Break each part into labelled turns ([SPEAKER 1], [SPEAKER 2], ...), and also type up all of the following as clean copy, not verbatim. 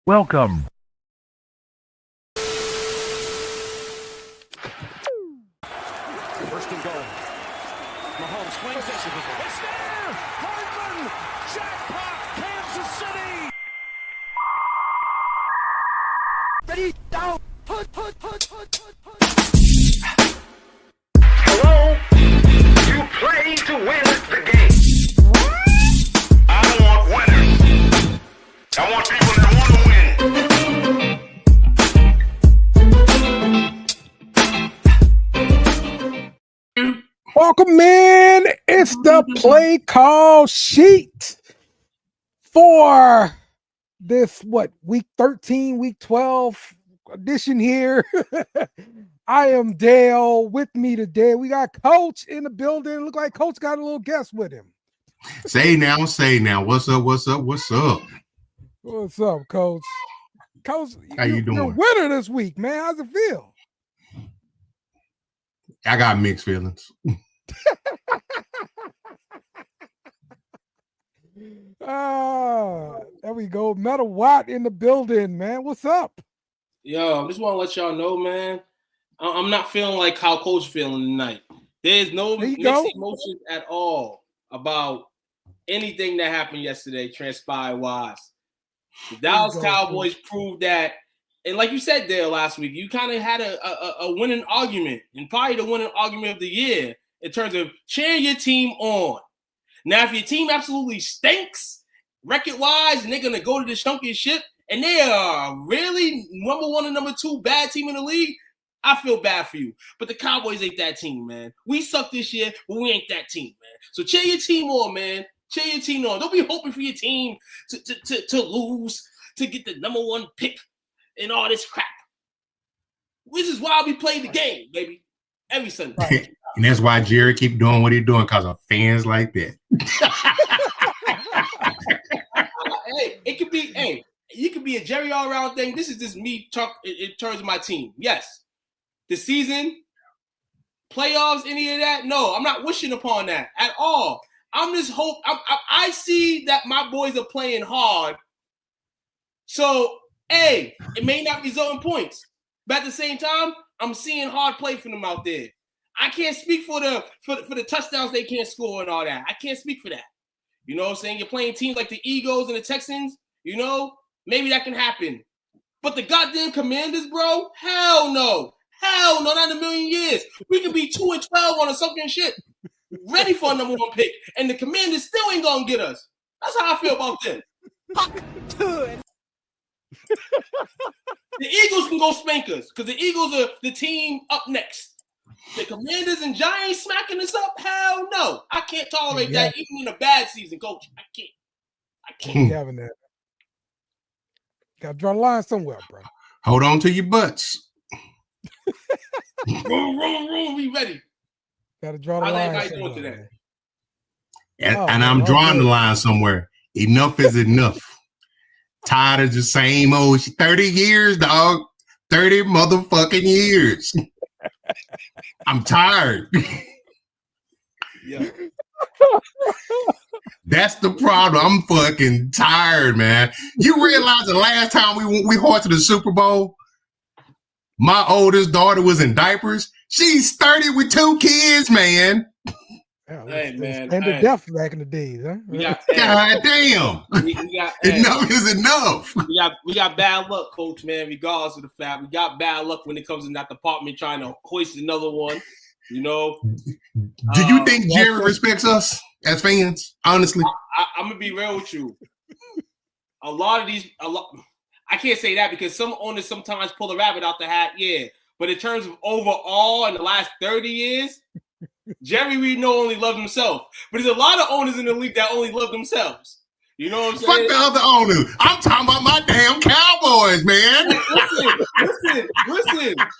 [SPEAKER 1] Welcome.
[SPEAKER 2] First and goal. Mahomes swings it. It's there! Hardman! Jackpot! Kansas City! Ready, down! Put.
[SPEAKER 3] Hello? You play to win the game. I don't want winners. I want people that want to win.
[SPEAKER 4] Welcome in. It's the play call sheet for this, week 13, week 12 edition here. I am Dale. With me today, we got Coach in the building. Look like Coach got a little guest with him.
[SPEAKER 5] Say now. What's up?
[SPEAKER 4] What's up, Coach? Coach,
[SPEAKER 5] how you doing?
[SPEAKER 4] You're a winner this week, man. How's it feel?
[SPEAKER 5] I got mixed feelings.
[SPEAKER 4] There we go. Metal Watt in the building, man. What's up?
[SPEAKER 6] Yo, I just want to let y'all know, man. I'm not feeling like how Coach feeling tonight. There's no mixed emotions at all about anything that happened yesterday, transpire-wise. The Dallas Cowboys proved that, and like you said there last week, you kind of had a winning argument, and probably the winning argument of the year in terms of cheering your team on. Now, if your team absolutely stinks, record-wise, and they're going to go to the championship, and they are really number one and number two bad team in the league, I feel bad for you. But the Cowboys ain't that team, man. We suck this year, but we ain't that team, man. So cheer your team on, man. Cheer your team on. Don't be hoping for your team to lose, to get the number one pick and all this crap. This is why we play the game, baby. Every Sunday.
[SPEAKER 5] And that's why Jerry keep doing what he's doing, because of fans like that.
[SPEAKER 6] It could be, you could be a Jerry all-around thing. This is just me talk in terms of my team. Yes. The season, playoffs, any of that? No, I'm not wishing upon that at all. I'm just I see that my boys are playing hard. So, it may not result in points. But at the same time, I'm seeing hard play from them out there. I can't speak for the touchdowns they can't score and all that. I can't speak for that. You know what I'm saying? You're playing teams like the Eagles and the Texans, you know, maybe that can happen. But the goddamn Commanders, bro, hell no. Hell no, not in a million years. We could be 2-12 on a sunken ship, ready for a number one pick, and the Commanders still ain't gonna get us. That's how I feel about them. The Eagles can go spank us because the Eagles are the team up next. The Commanders and Giants smacking us up? Hell no. I can't tolerate that even in a bad season, Coach. I can't.
[SPEAKER 4] Having that. Got to draw the line somewhere, bro.
[SPEAKER 5] Hold on to your butts.
[SPEAKER 6] Roll, we ready.
[SPEAKER 4] Got to draw the line.
[SPEAKER 6] How you doing today?
[SPEAKER 5] And I'm drawing the line somewhere. Enough is enough. Tired of the same old 30 years, dog. 30 motherfucking years. I'm tired.
[SPEAKER 6] Yeah.
[SPEAKER 5] That's the problem. I'm fucking tired, man. You realize the last time we went to the Super Bowl, my oldest daughter was in diapers. She's 30 with 2 kids, man.
[SPEAKER 6] Hey, man.
[SPEAKER 4] And the death back in the days, huh?
[SPEAKER 5] God damn. Enough is enough.
[SPEAKER 6] We got bad luck, Coach, man, regardless of the fact. We got bad luck when it comes in that department trying to hoist another one, you know.
[SPEAKER 5] Do you think Jerry respects us as fans, honestly?
[SPEAKER 6] I'm going to be real with you. I can't say that because some owners sometimes pull the rabbit out the hat, yeah. But in terms of overall in the last 30 years, Jerry Reed only loved himself. But there's a lot of owners in the league that only love themselves. You know what I'm saying?
[SPEAKER 5] Fuck the other owners. I'm talking about my damn Cowboys, man.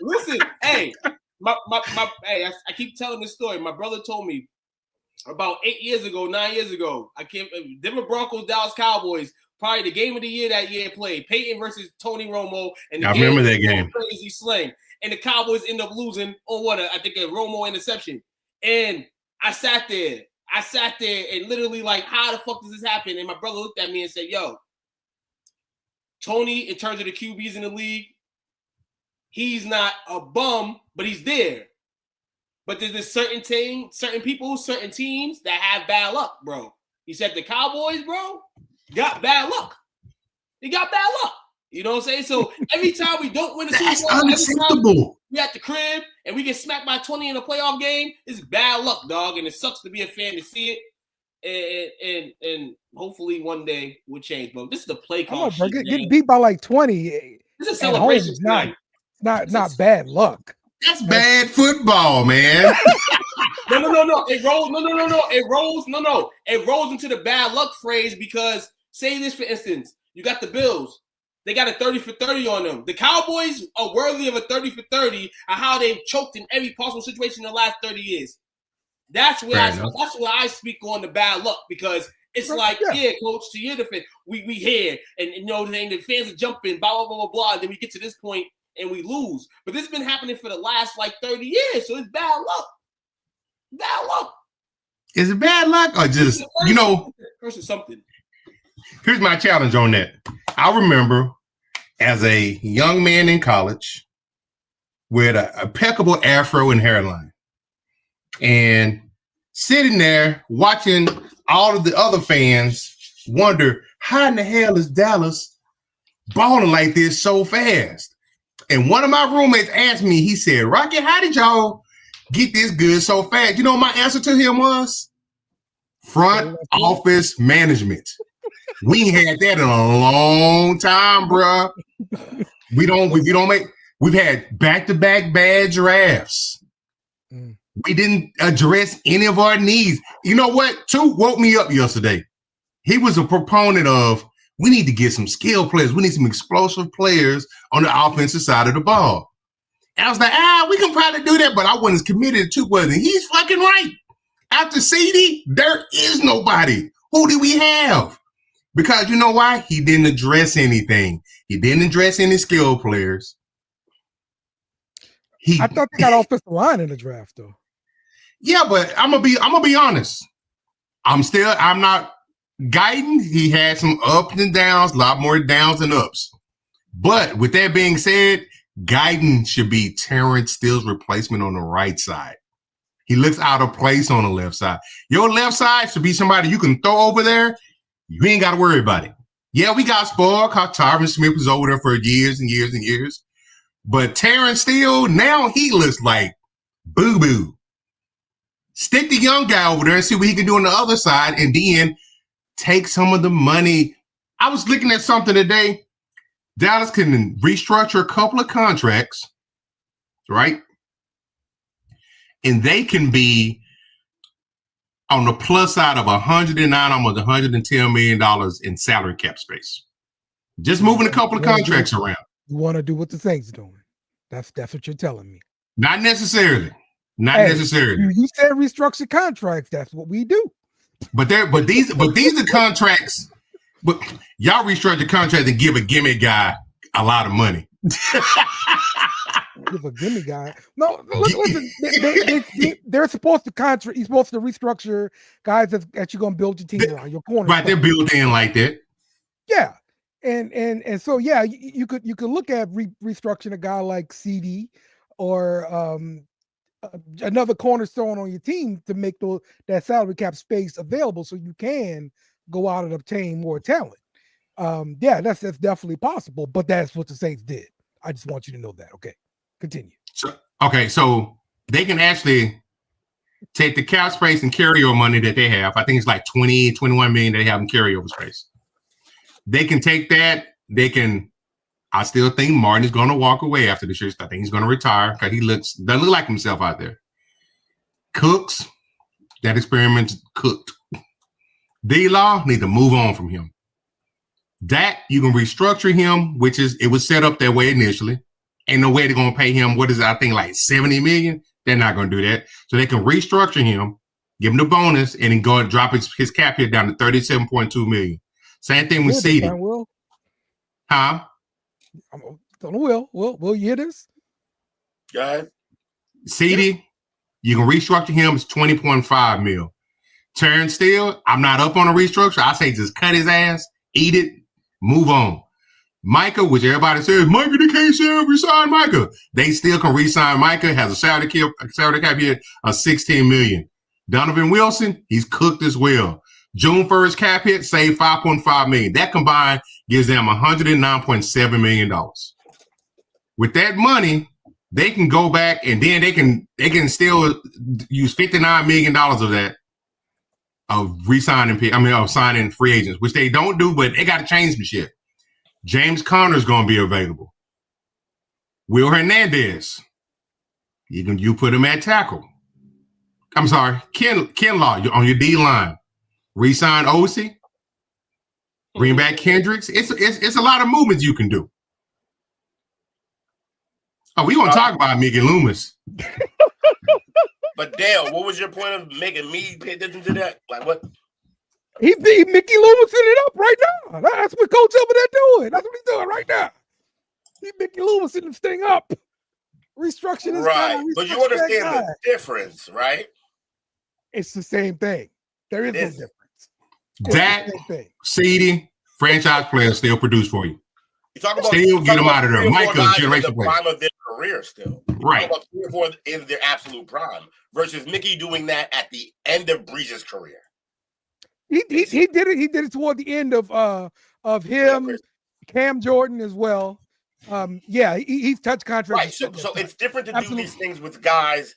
[SPEAKER 6] Listen. Hey, I keep telling this story. My brother told me about 9 years ago. Denver Broncos, Dallas Cowboys. Probably the game of the year that year played. Peyton versus Tony Romo. And
[SPEAKER 5] I remember that game.
[SPEAKER 6] Crazy sling. And the Cowboys end up losing on I think a Romo interception. And I sat there and literally like, how the fuck does this happen? And my brother looked at me and said, yo, Tony, in terms of the QBs in the league, he's not a bum, but he's there. But there's this certain people, certain teams that have bad luck, bro. He said the Cowboys, bro, got bad luck. They got bad luck. You know what I'm saying? So every time we don't win the Super Bowl,
[SPEAKER 5] unacceptable.
[SPEAKER 6] We at the crib and we get smacked by 20 in a playoff game, it's bad luck, dog. And it sucks to be a fan to see it. And hopefully one day we'll change. But this is the play call.
[SPEAKER 4] Getting beat by like 20.
[SPEAKER 6] This is a celebration.
[SPEAKER 4] Not bad luck.
[SPEAKER 5] That's bad football, man.
[SPEAKER 6] No. It rolls. No. It rolls. No. It rolls into the bad luck phrase because say this, for instance, you got the Bills. They got a 30 for 30 on them. The Cowboys are worthy of a 30 for 30 and how they've choked in every possible situation in the last 30 years. That's where I speak on the bad luck because it's like, coach, to your defense, we here and the fans are jumping, blah, blah, blah, blah, blah. And then we get to this point and we lose. But this has been happening for the last like 30 years. So it's bad luck. Bad luck.
[SPEAKER 5] Is it bad luck or just,
[SPEAKER 6] versus something?
[SPEAKER 5] Here's my challenge on that. I remember as a young man in college with an impeccable afro and hairline and sitting there watching all of the other fans wonder how in the hell is Dallas balling like this so fast? And one of my roommates asked me, he said, Rocky, how did y'all get this good so fast? You know, my answer to him was front office management. We ain't had that in a long time, bro. We've had back-to-back bad drafts. We didn't address any of our needs. You know what? Two woke me up yesterday. He was a proponent of, we need to get some skill players. We need some explosive players on the offensive side of the ball. And I was like, we can probably do that, but I wasn't as committed to it. And he's fucking right. After CD, there is nobody. Who do we have? Because you know why? He didn't address anything. He didn't address any skill players.
[SPEAKER 4] I thought they got offensive line in the draft, though.
[SPEAKER 5] Yeah, but I'm gonna be honest. I'm not guiding. He had some ups and downs, a lot more downs than ups. But with that being said, Guyton should be Terrence Steele's replacement on the right side. He looks out of place on the left side. Your left side should be somebody you can throw over there. You ain't got to worry about it. Yeah, we got spoiled because Tyron Smith was over there for years and years and years. But Terrence Steele, now he looks like boo-boo. Stick the young guy over there and see what he can do on the other side and then take some of the money. I was looking at something today. Dallas can restructure a couple of contracts, right? And they can be on the plus side of 109, almost $110 million in salary cap space. Just moving a couple of contracts around.
[SPEAKER 4] You want to do what the Saints are doing. That's what you're telling me.
[SPEAKER 5] Not necessarily. Not necessarily.
[SPEAKER 4] You said restructure contracts. That's what we do.
[SPEAKER 5] But these are contracts. But y'all restructure contracts and give a gimme guy a lot of money.
[SPEAKER 4] Give a gimme guy. No, listen. They're supposed to contract. You're supposed to restructure guys that you're going to build your team around. Your corner.
[SPEAKER 5] Right, they're built in like that.
[SPEAKER 4] Yeah, and so yeah, you could look at restructuring a guy like CD or another cornerstone on your team to make that salary cap space available so you can go out and obtain more talent. Yeah, that's definitely possible, but that's what the Saints did. I just want you to know that. Okay, continue.
[SPEAKER 5] So they can actually take the cap space and carryover money that they have. I think it's like 21 million they have in carryover space. They can take that. I still think Martin is going to walk away after this year. I think he's going to retire because he doesn't look like himself out there. Cooks, that experiment's cooked. D-Law need to move on from him. That you can restructure him, it was set up that way initially. Ain't no way they're going to pay him. What is it? I think like $70 million. They're not going to do that. So they can restructure him, give him the bonus, and then go and drop his cap hit down to $37.2 million. Same thing with CD. Huh?
[SPEAKER 4] Will you hear this?
[SPEAKER 6] Guys.
[SPEAKER 5] CD, you can restructure him. It's $20.5 million. Terrence Steele, I'm not up on a restructure. I say just cut his ass, eat it, move on. Micah, which everybody says, Micah, they can't say resign Micah. They still can resign Micah, has a salary cap here of $16 million. Donovan Wilson, he's cooked as well. June 1st cap hit, save $5.5 million. That combined gives them $109.7 million. With that money, they can go back and then they can still use $59 million of that of signing free agents, which they don't do, but they got to change some shit. James Conner's going to be available. Will Hernandez, you put him at tackle. I'm sorry, Kinlaw on your D line. Resign Osi. Bring back Kendricks. It's a lot of movements you can do. Oh, we gonna talk about Mickey Loomis.
[SPEAKER 1] But Dale, what was your point of making me pay attention to that? Like what?
[SPEAKER 4] He Mickey Loomis it up right now. That's what Coach over there doing. That's what he's doing right now. He Mickey Loomis this thing up. Restructure this guy.
[SPEAKER 1] But you understand the difference, right?
[SPEAKER 4] It's the same thing. There is no difference.
[SPEAKER 5] That seeding franchise players still produce for you.
[SPEAKER 1] You talk about
[SPEAKER 5] still get them out of there. Micah, generation player.
[SPEAKER 1] Prime of their career still.
[SPEAKER 5] Right.
[SPEAKER 1] About 3 or 4 in their absolute prime versus Mickey doing that at the end of Breeze's career.
[SPEAKER 4] He did it. He did it toward the end of him, Cam Jordan as well. He's touched contracts.
[SPEAKER 1] Right. So it's different to do these things with guys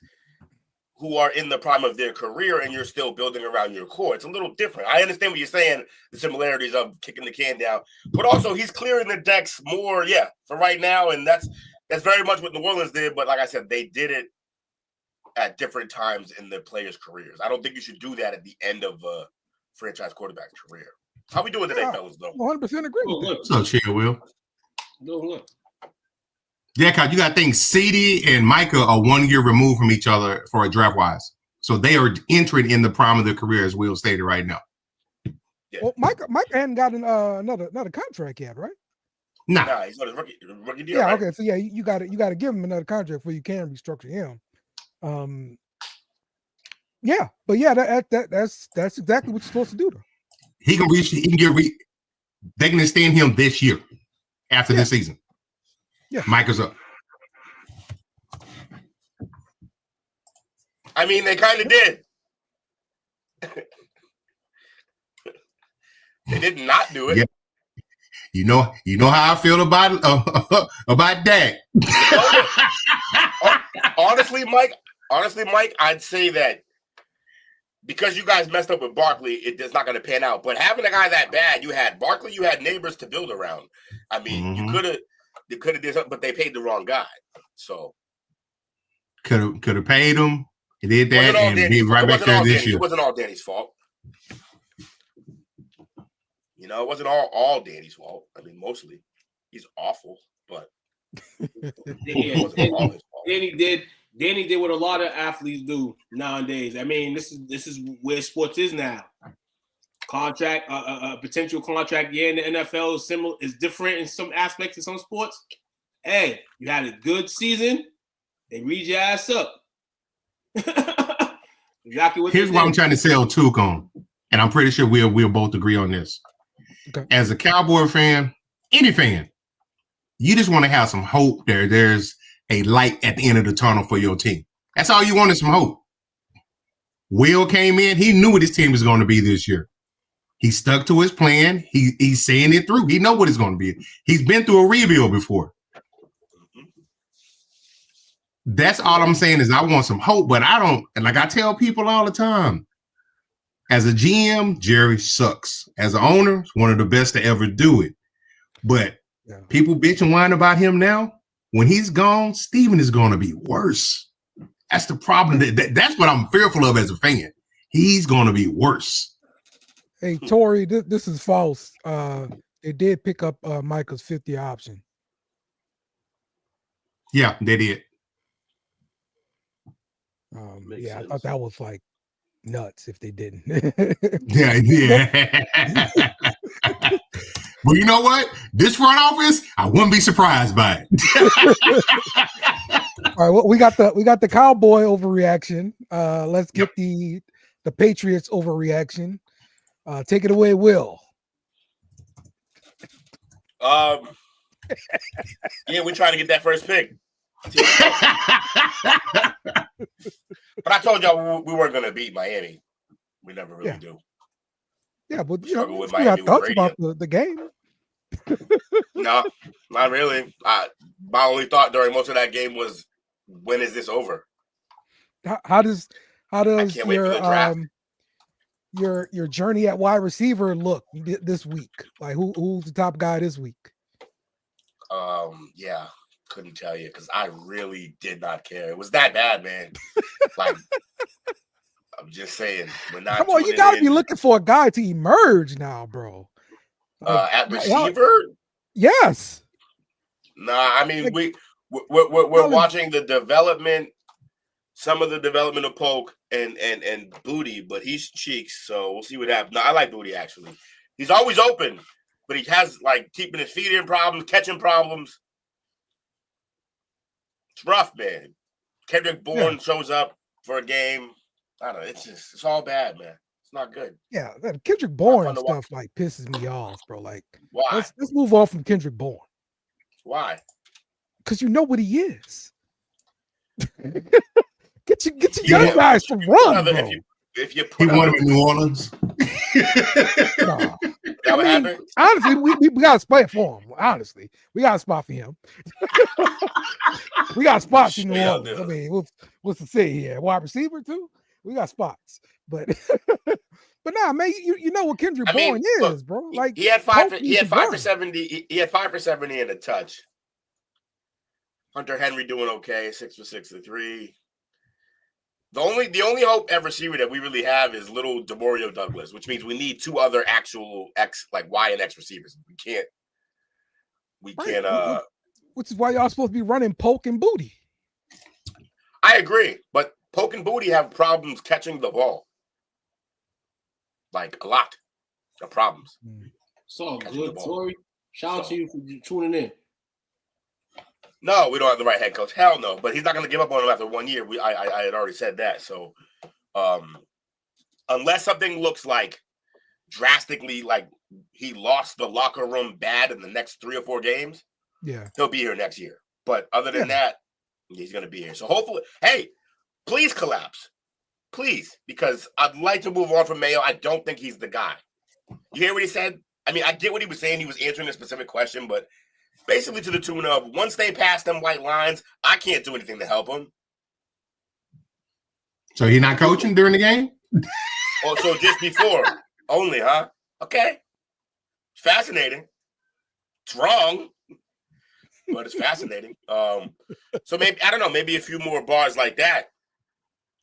[SPEAKER 1] who are in the prime of their career and you're still building around your core. It's a little different. I understand what you're saying, the similarities of kicking the can down, but also he's clearing the decks more, for right now. And that's very much what New Orleans did. But like I said, they did it at different times in the players' careers. I don't think you should do that at the end of a franchise quarterback's career. How we doing today, fellas, though?
[SPEAKER 4] 100% agree with that.
[SPEAKER 5] So chill, Will.
[SPEAKER 6] No, look.
[SPEAKER 5] Yeah, cause you got to think CD and Micah are 1 year removed from each other for a draft wise. So they are entering in the prime of their career, as Will stated right now.
[SPEAKER 1] Yeah.
[SPEAKER 4] Well, Micah hadn't gotten another contract yet, right?
[SPEAKER 1] Nah, he's on his rookie deal.
[SPEAKER 4] Yeah,
[SPEAKER 1] right?
[SPEAKER 4] okay. So you got to give him another contract before you can restructure him. That's exactly what you're supposed to do though.
[SPEAKER 5] They can extend him this year after this season. Yeah, Micah's up.
[SPEAKER 1] I mean, they kind of did. They did not do it.
[SPEAKER 5] Yeah. You know how I feel about that.
[SPEAKER 1] Honestly, Mike, I'd say that because you guys messed up with Barkley, it's not going to pan out. But having a guy that bad, you had Barkley, you had neighbors to build around. I mean, you could have did something, but they paid the wrong guy. So
[SPEAKER 5] could have paid him. He did that and be right back there this year.
[SPEAKER 1] It wasn't all Danny's fault. You know, it wasn't all Danny's fault. I mean, mostly he's awful, but it wasn't all his fault.
[SPEAKER 6] Danny did what a lot of athletes do nowadays. I mean, this is where sports is now. Contract, potential contract year in the NFL is different in some aspects of some sports. Hey, you had a good season, they read your ass up. Exactly what.
[SPEAKER 5] Here's what I'm trying to sell Took on, and I'm pretty sure we'll both agree on this. Okay. As a Cowboy fan, any fan, you just want to have some hope there's a light at the end of the tunnel for your team. That's all you want is some hope. Will came in. He knew what his team was going to be this year. He stuck to his plan. He's saying it through. He know what it's going to be. He's been through a rebuild before. That's all I'm saying is I want some hope, but I don't. And like I tell people all the time, as a GM, Jerry sucks. As an owner, he's one of the best to ever do it. But people bitch and whine about him now. When he's gone, Steven is going to be worse. That's the problem. That's what I'm fearful of as a fan. He's going to be worse.
[SPEAKER 4] Hey, Tori, this is false. They did pick up Micah's 50 option.
[SPEAKER 5] Yeah, they did.
[SPEAKER 4] I thought that was like nuts if they didn't.
[SPEAKER 5] yeah. Well, you know what? This front office, I wouldn't be surprised by it.
[SPEAKER 4] All right, well, we got the Cowboy overreaction. Let's get the Patriots overreaction. Take it away, Will.
[SPEAKER 1] Yeah, we're trying to get that first pick. But I told y'all we weren't going to beat Miami. We never really do.
[SPEAKER 4] Yeah, but you
[SPEAKER 1] struggle
[SPEAKER 4] know,
[SPEAKER 1] with
[SPEAKER 4] you
[SPEAKER 1] Miami
[SPEAKER 4] got thoughts
[SPEAKER 1] with
[SPEAKER 4] about the game.
[SPEAKER 1] No, not really. My only thought during most of that game was, when is this over?
[SPEAKER 4] How does your journey at wide receiver look this week? Like who's the top guy this week?
[SPEAKER 1] Yeah, couldn't tell you because I really did not care. It was that bad, man. Like, I'm just saying, we're not.
[SPEAKER 4] Come on, you gotta be looking for a guy to emerge now, bro. Like,
[SPEAKER 1] at receiver?
[SPEAKER 4] Yes.
[SPEAKER 1] Nah, I mean, like, we're watching the development, some of the development of Polk and Booty, but he's cheeks, so we'll see what happens. No, I like Booty actually. He's always open, but he has like keeping his feet in problems, catching problems. It's rough, man. Kendrick Bourne shows up for a game. I don't know. It's all bad, man. It's not good.
[SPEAKER 4] Yeah, that Kendrick Bourne stuff like pisses me off, bro. Like,
[SPEAKER 1] why?
[SPEAKER 4] Let's move on from Kendrick Bourne.
[SPEAKER 1] Why?
[SPEAKER 4] Because you know what he is. get your young guys to run, bro.
[SPEAKER 1] If you
[SPEAKER 5] put him in New Orleans.
[SPEAKER 4] Nah. I mean, honestly, we got a spot for him. Honestly, we got a spot for him. We got spots in New Orleans. I mean, what's to say here? Wide receiver too. We got spots, but nah, man, you know what Kendrick Bourne is, bro. Like
[SPEAKER 1] he had 5 for 70. He had 5 for 70 and a touch. Hunter Henry doing okay, 6 for 63. The only hope at receiver that we really have is little Demario Douglas, which means we need 2 other actual Y and X receivers. We can't.
[SPEAKER 4] Which is why y'all supposed to be running Polk and Booty.
[SPEAKER 1] I agree, but Polk and Booty have problems catching the ball. Like a lot of problems.
[SPEAKER 6] So good, Tori. Shout out to you for tuning in.
[SPEAKER 1] No, we don't have the right head coach. Hell no. But he's not going to give up on him after 1 year. I had already said that. So, unless something looks like drastically like he lost the locker room bad in the next 3 or 4 games, he'll be here next year. But other than that, he's going to be here. So hopefully, hey, please collapse, please, because I'd like to move on from Mayo. I don't think he's the guy. You hear what he said? I mean, I get what he was saying. He was answering a specific question, but basically to the tune of, once they pass them white lines, I can't do anything to help them.
[SPEAKER 5] So he's not coaching during the game?
[SPEAKER 1] Oh, so just before only, huh? Okay. It's fascinating. It's wrong, but it's fascinating. So maybe, I don't know, maybe a few more bars like that.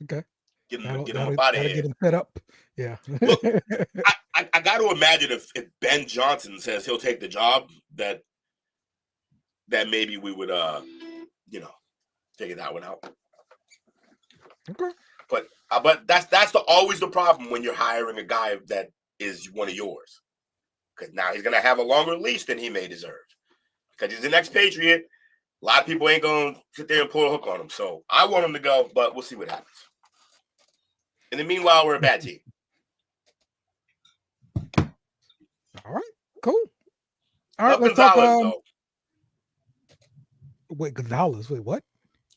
[SPEAKER 4] Okay.
[SPEAKER 1] Get him up out of here.
[SPEAKER 4] Get him set up. Yeah.
[SPEAKER 1] Look, I got to imagine if Ben Johnson says he'll take the job, that maybe we would, figure that one out.
[SPEAKER 4] Okay.
[SPEAKER 1] But that's always the problem when you're hiring a guy that is one of yours, because now he's gonna have a longer leash than he may deserve, because he's an expatriate. A lot of people ain't gonna sit there and pull a hook on him. So I want him to go, but we'll see what happens. In the meanwhile, we're a bad team.
[SPEAKER 4] All right, cool. All right,
[SPEAKER 1] Love
[SPEAKER 4] let's
[SPEAKER 1] Gonzalez,
[SPEAKER 4] talk. Wait, Gonzalez. Wait, what?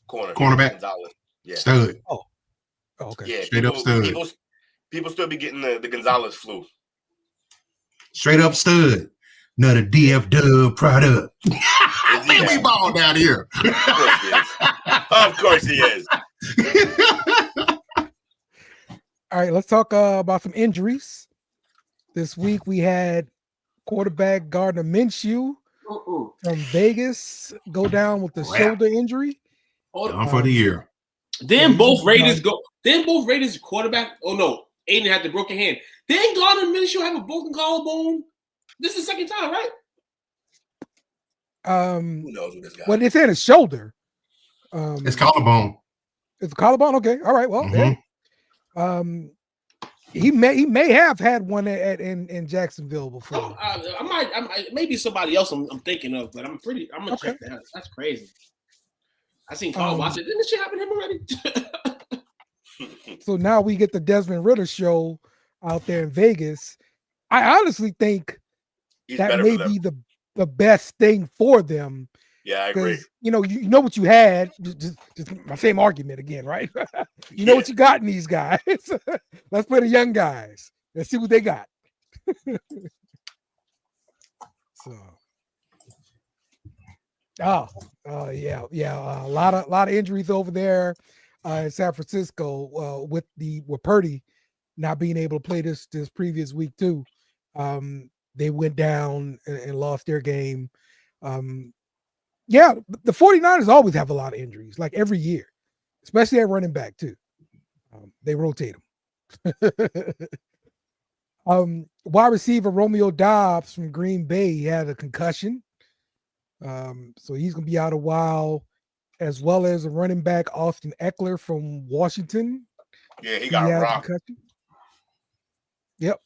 [SPEAKER 5] Cornerback.
[SPEAKER 1] Gonzalez. Yeah.
[SPEAKER 5] Stud.
[SPEAKER 4] Oh, okay.
[SPEAKER 1] Yeah.
[SPEAKER 5] Straight up stud.
[SPEAKER 1] People still be getting the Gonzalez flu.
[SPEAKER 5] Straight up stud. Another DF Dub product. We ball down here.
[SPEAKER 1] Of course he is.
[SPEAKER 4] All right, let's talk about some injuries. This week we had quarterback Gardner Minshew from Vegas go down with the shoulder injury.
[SPEAKER 5] Down for the year.
[SPEAKER 6] Then both Raiders go. Then both Raiders quarterback. Oh no, Aiden had the broken hand. Then Gardner Minshew have a broken collarbone. This is the second time, right?
[SPEAKER 1] Who knows with this guy?
[SPEAKER 4] Well, it's in his shoulder.
[SPEAKER 5] It's collarbone.
[SPEAKER 4] It's a collarbone. Okay, all right. Well, he may have had one in Jacksonville before.
[SPEAKER 6] I might maybe somebody else I'm thinking of, but I'm gonna check that out. That's crazy. I seen collarbone. I said, didn't this shit happen to him already?
[SPEAKER 4] So now we get the Desmond Ritter show out there in Vegas. I honestly think that may be the the best thing for them.
[SPEAKER 1] Yeah, I agree.
[SPEAKER 4] You know what you had. Just my same argument again, right? You know what you got in these guys. Let's play the young guys. Let's see what they got. Yeah. A lot of injuries over there in San Francisco with Purdy not being able to play this previous week too. They went down and lost their game. Yeah, the 49ers always have a lot of injuries, like every year, especially at running back too. They rotate them. Wide receiver Romeo Doubs from Green Bay, he had a concussion. So he's going to be out a while, as well as a running back, Austin Eckler from Washington.
[SPEAKER 1] Yeah, he got rocked.
[SPEAKER 4] Yep.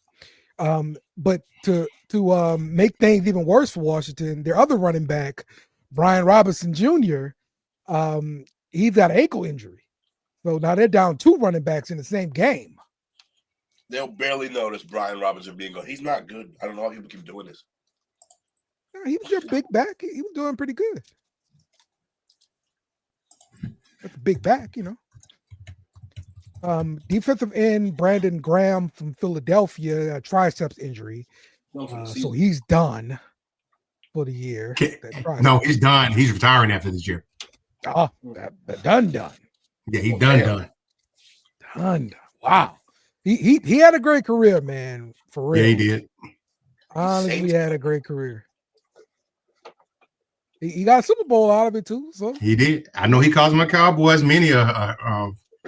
[SPEAKER 4] But to make things even worse for Washington, their other running back, Brian Robinson Jr., he's got an ankle injury. So now they're down 2 running backs in the same game.
[SPEAKER 1] They'll barely notice Brian Robinson being gone. He's not good. I don't know how people keep doing this.
[SPEAKER 4] No, he was their big back. He was doing pretty good. That's a big back, Defensive end Brandon Graham from Philadelphia, a triceps injury. So he's done for the year.
[SPEAKER 5] No, he's done. He's retiring after this year.
[SPEAKER 4] Oh, done.
[SPEAKER 5] Yeah, he's done.
[SPEAKER 4] Wow. He had a great career, man. For real.
[SPEAKER 5] Yeah, he did.
[SPEAKER 4] Honestly, he had a great career. He got a Super Bowl out of it too. So
[SPEAKER 5] he did. I know he caused my Cowboys many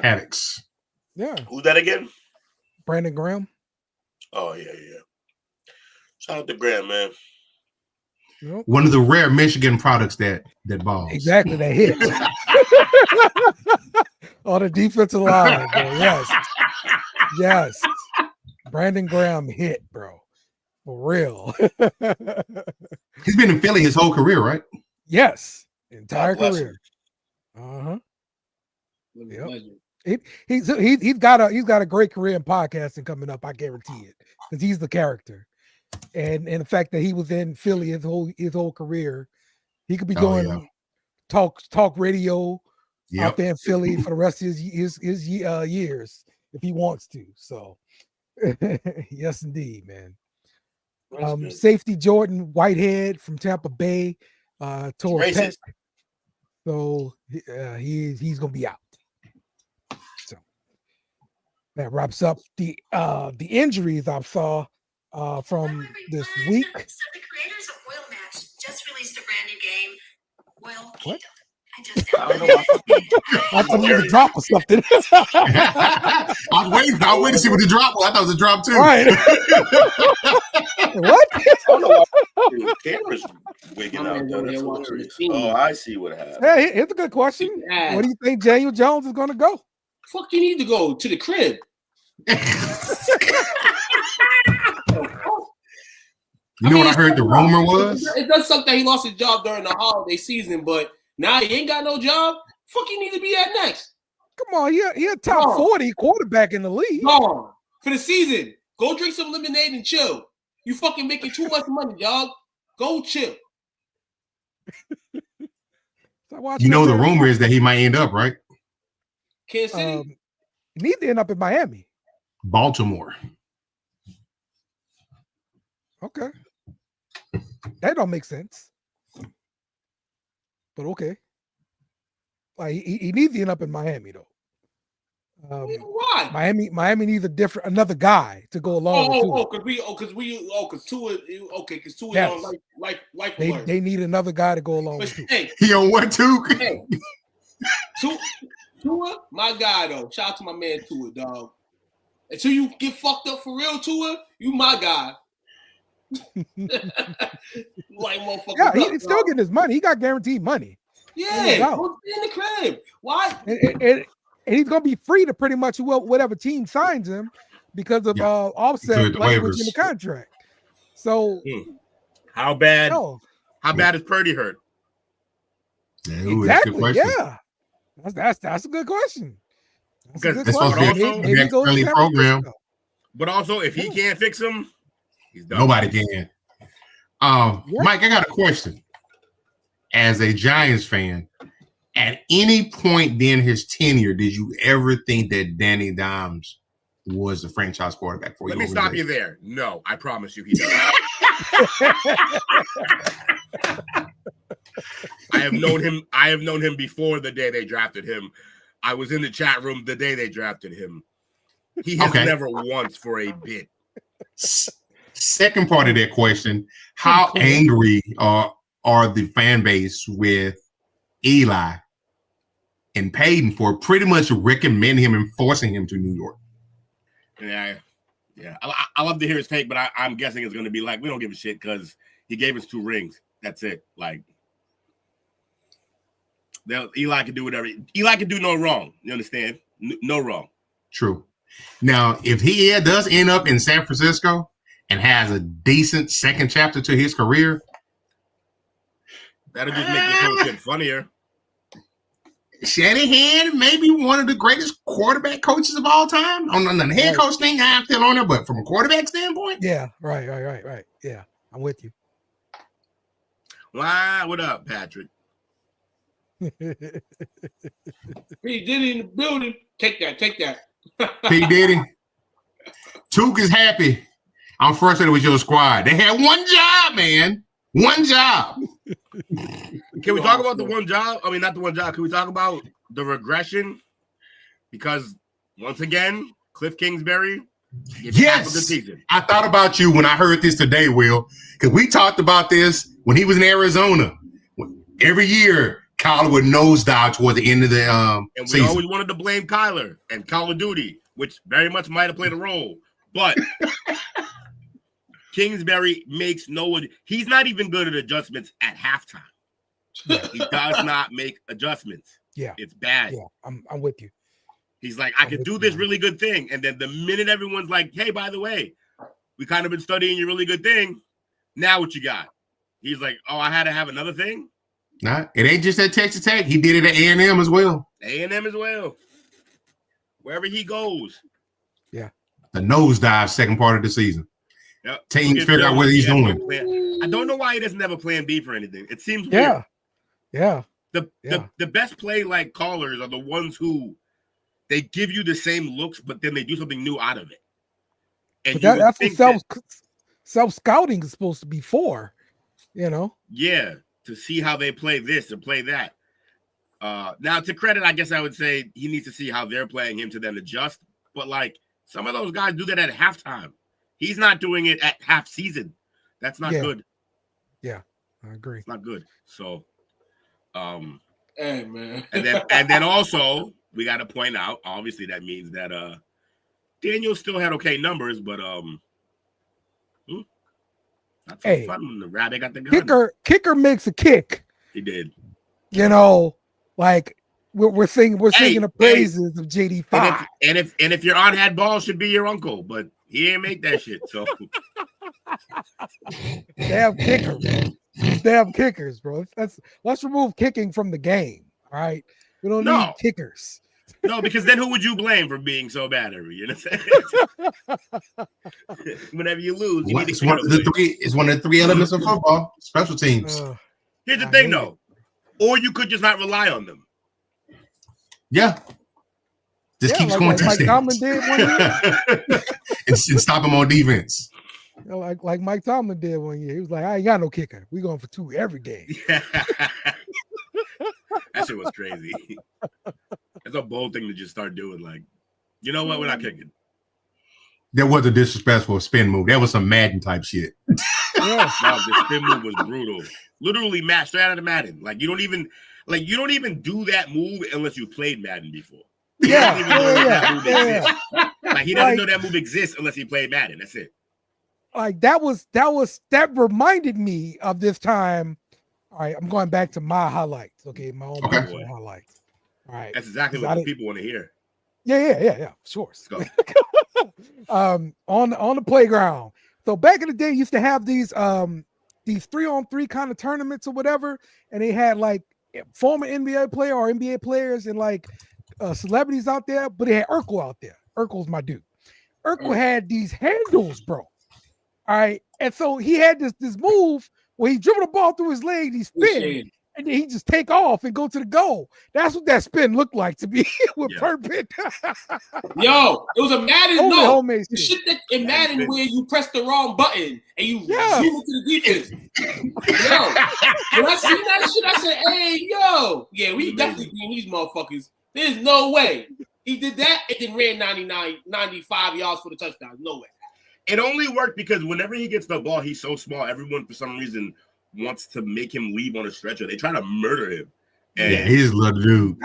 [SPEAKER 5] headaches.
[SPEAKER 4] Yeah.
[SPEAKER 1] Who's that again?
[SPEAKER 4] Brandon Graham.
[SPEAKER 1] Oh yeah. Shout out to Graham, man.
[SPEAKER 4] Yep.
[SPEAKER 5] One of the rare Michigan products that balls.
[SPEAKER 4] Exactly, that hit. On the defensive line, bro. Yes. Brandon Graham hit, bro. For real.
[SPEAKER 5] He's been in Philly his whole career, right?
[SPEAKER 4] Yes. Entire career. Uh-huh. Yep. He's got a great career in podcasting coming up, I guarantee it. Because he's the character. And the fact that he was in Philly his whole career, he could be doing talk radio out there in Philly for the rest of his years if he wants to. So yes, indeed, man. Safety Jordan Whitehead from Tampa Bay tore a pec. So he's gonna be out. So that wraps up the injuries I saw from this week.
[SPEAKER 7] So the creators of Oil Match just released a brand new game, Oil Kingdom.
[SPEAKER 4] I thought you were drop or something.
[SPEAKER 5] I was waiting to see what the drop was. I thought it was a drop too.
[SPEAKER 4] Right. What?
[SPEAKER 1] I don't know why the camera's wigging out there. That's hilarious. Oh, I see what happened.
[SPEAKER 4] Hey, here's a good question. Yeah. Where do you think Daniel Jones is going to go?
[SPEAKER 6] Fuck, you need to go to the crib.
[SPEAKER 5] You know what I heard the rumor was?
[SPEAKER 6] It does suck that he lost his job during the holiday season, but now he ain't got no job. Fuck, you need to be at next.
[SPEAKER 4] Come on, he a top 40 quarterback in the league.
[SPEAKER 6] No, for the season, go drink some lemonade and chill. You fucking making too much money, dog. Go chill.
[SPEAKER 5] You know the rumor is that he might end up, right?
[SPEAKER 6] Kansas City?
[SPEAKER 4] He needs to end up in Miami.
[SPEAKER 5] Baltimore.
[SPEAKER 4] Okay. That don't make sense. But okay. Like he needs to end up in Miami though.
[SPEAKER 6] Why?
[SPEAKER 4] Miami needs another guy to go along with Tua.
[SPEAKER 6] Because Tua is on life alert.
[SPEAKER 4] They need another guy to go along with Tua.
[SPEAKER 6] Hey,
[SPEAKER 5] he on what too?
[SPEAKER 6] Hey, Tua, my guy though. Shout out to my man Tua, dog. Until you get fucked up for real, Tua, you my guy.
[SPEAKER 4] Yeah, he's still getting his money. He got guaranteed money.
[SPEAKER 6] Yeah, go in the crib. Why?
[SPEAKER 4] And he's gonna be free to pretty much whatever team signs him because of offset language in the contract. So,
[SPEAKER 1] how bad is Purdy hurt?
[SPEAKER 4] Exactly. Yeah, that's a good question.
[SPEAKER 5] That's supposed to be a friendly program.
[SPEAKER 1] But also, if he can't fix him, he's done.
[SPEAKER 5] Nobody can. Mike, I got a question. As a Giants fan, at any point in his tenure, did you ever think that Danny Dimes was the franchise quarterback for you?
[SPEAKER 1] Let me stop you there. No, I promise you he doesn't. I have known him before the day they drafted him. I was in the chat room the day they drafted him. He has never once for a bit.
[SPEAKER 5] Second part of that question, how angry are the fan base with Eli and Peyton for pretty much recommending him and forcing him to New York?
[SPEAKER 1] Yeah. I love to hear his take, but I'm guessing it's going to be like, we don't give a shit because he gave us 2 rings. That's it. Like, Eli can do whatever. Eli can do no wrong. You understand? No wrong.
[SPEAKER 5] True. Now, if he does end up in San Francisco and has a decent second chapter to his career,
[SPEAKER 1] that'll just make this whole shit funnier.
[SPEAKER 5] Shanahan may be one of the greatest quarterback coaches of all time. On the head coach thing, I'm still on there, but from a quarterback standpoint,
[SPEAKER 4] yeah, right. Yeah, I'm with you.
[SPEAKER 1] Wow, what up, Patrick?
[SPEAKER 6] P. Diddy in the building. Take that.
[SPEAKER 5] P. Diddy. Took is happy. I'm frustrated with your squad. They had one job, man. One job.
[SPEAKER 1] Can we talk about the one job? I mean, not the one job. Can we talk about the regression? Because once again, Cliff Kingsbury.
[SPEAKER 5] Yes. I thought about you when I heard this today, Will, because we talked about this when he was in Arizona. Every year, Kyler would nosedive toward the end of the
[SPEAKER 1] and we
[SPEAKER 5] season.
[SPEAKER 1] always wanted to blame Kyler and Call of Duty, which very much might have played a role. But Kingsbury makes he's not even good at adjustments at halftime. He does not make adjustments.
[SPEAKER 4] Yeah.
[SPEAKER 1] It's bad.
[SPEAKER 4] Yeah, I'm with you.
[SPEAKER 1] He's like, I could do this really good thing. And then the minute everyone's like, hey, by the way, we kind of been studying your really good thing. Now what you got? He's like, oh, I had to have another thing?
[SPEAKER 5] Nah, it ain't just at Texas Tech. He did it at A&M as well.
[SPEAKER 1] A&M as well. Wherever he goes.
[SPEAKER 5] Yeah. The nosedive second part of the season.
[SPEAKER 1] Yep.
[SPEAKER 5] Teams figure out what he's doing.
[SPEAKER 1] I don't know why he doesn't have a plan B for anything. It seems weird.
[SPEAKER 4] Yeah.
[SPEAKER 1] The best play like callers are the ones who they give you the same looks, but then they do something new out of it. And
[SPEAKER 4] that's what self-scouting is supposed to be for, you know?
[SPEAKER 1] Yeah, to see how they play this and play that. Now, to credit, I guess I would say he needs to see how they're playing him to then adjust. But, like, some of those guys do that at halftime. He's not doing it at half season. That's not good.
[SPEAKER 4] Yeah, I agree.
[SPEAKER 1] It's not good. So,
[SPEAKER 6] hey, man.
[SPEAKER 1] and then also, we got to point out, obviously, that means that Daniel still had okay numbers, but not so fun when the rabbit got the gun.
[SPEAKER 4] Kicker makes a kick.
[SPEAKER 1] He did.
[SPEAKER 4] You know, like we're singing the praises of JD5.
[SPEAKER 1] And if your aunt had balls, should be your uncle, but he didn't make that shit. So
[SPEAKER 4] they have kickers. They have kickers, bro. Let's remove kicking from the game. All right, we don't need kickers.
[SPEAKER 1] No, because then who would you blame for being so bad every year? You know what I'm saying? Whenever you lose, you need to
[SPEAKER 5] it's one of the 3 elements of football, special teams.
[SPEAKER 1] Here's the thing, though. Or you could just not rely on them.
[SPEAKER 5] Yeah. Just keep scoring touchdowns. Mike Tomlin did 1 year. and stop him on defense.
[SPEAKER 4] You know, like Mike Tomlin did 1 year. He was like, I ain't got no kicker. We going for 2 every game.
[SPEAKER 1] That shit was crazy. That's a bold thing to just start doing. Like, you know what? We're not kicking.
[SPEAKER 5] That was a disrespectful spin move. That was some Madden type shit.
[SPEAKER 1] Yeah. No, the spin move was brutal. Literally straight out of Madden. Like you don't even do that move unless you've played Madden before.
[SPEAKER 4] Yeah.
[SPEAKER 1] Like he doesn't know that move exists unless he played Madden. That's it.
[SPEAKER 4] Like that reminded me of this time. All right, I'm going back to my highlights. Okay, my own personal highlights. All right,
[SPEAKER 1] that's exactly what the people want to hear.
[SPEAKER 4] Yeah. Sure. On the playground. So back in the day, used to have these 3-on-3 kind of tournaments or whatever, and they had like former NBA player or NBA players and like celebrities out there, but they had Urkel out there. Urkel's my dude. Urkel had these handles, bro. All right, And so he had this move where he dribbled the ball through his legs, he spin, and then he just take off and go to the goal. That's what that spin looked like to me with Perpit.
[SPEAKER 6] Yo, it was a Madden the shit that in Madden where you press the wrong button and you zoom into the defense. Yo, when I see that shit, I said, hey, yo. Yeah, we definitely being these motherfuckers. There's no way. He did that and then ran 95 yards for the touchdown. No way.
[SPEAKER 1] It only worked because whenever he gets the ball, he's so small. Everyone, for some reason, wants to make him leave on a stretcher. They try to murder him. And
[SPEAKER 5] he's a little dude.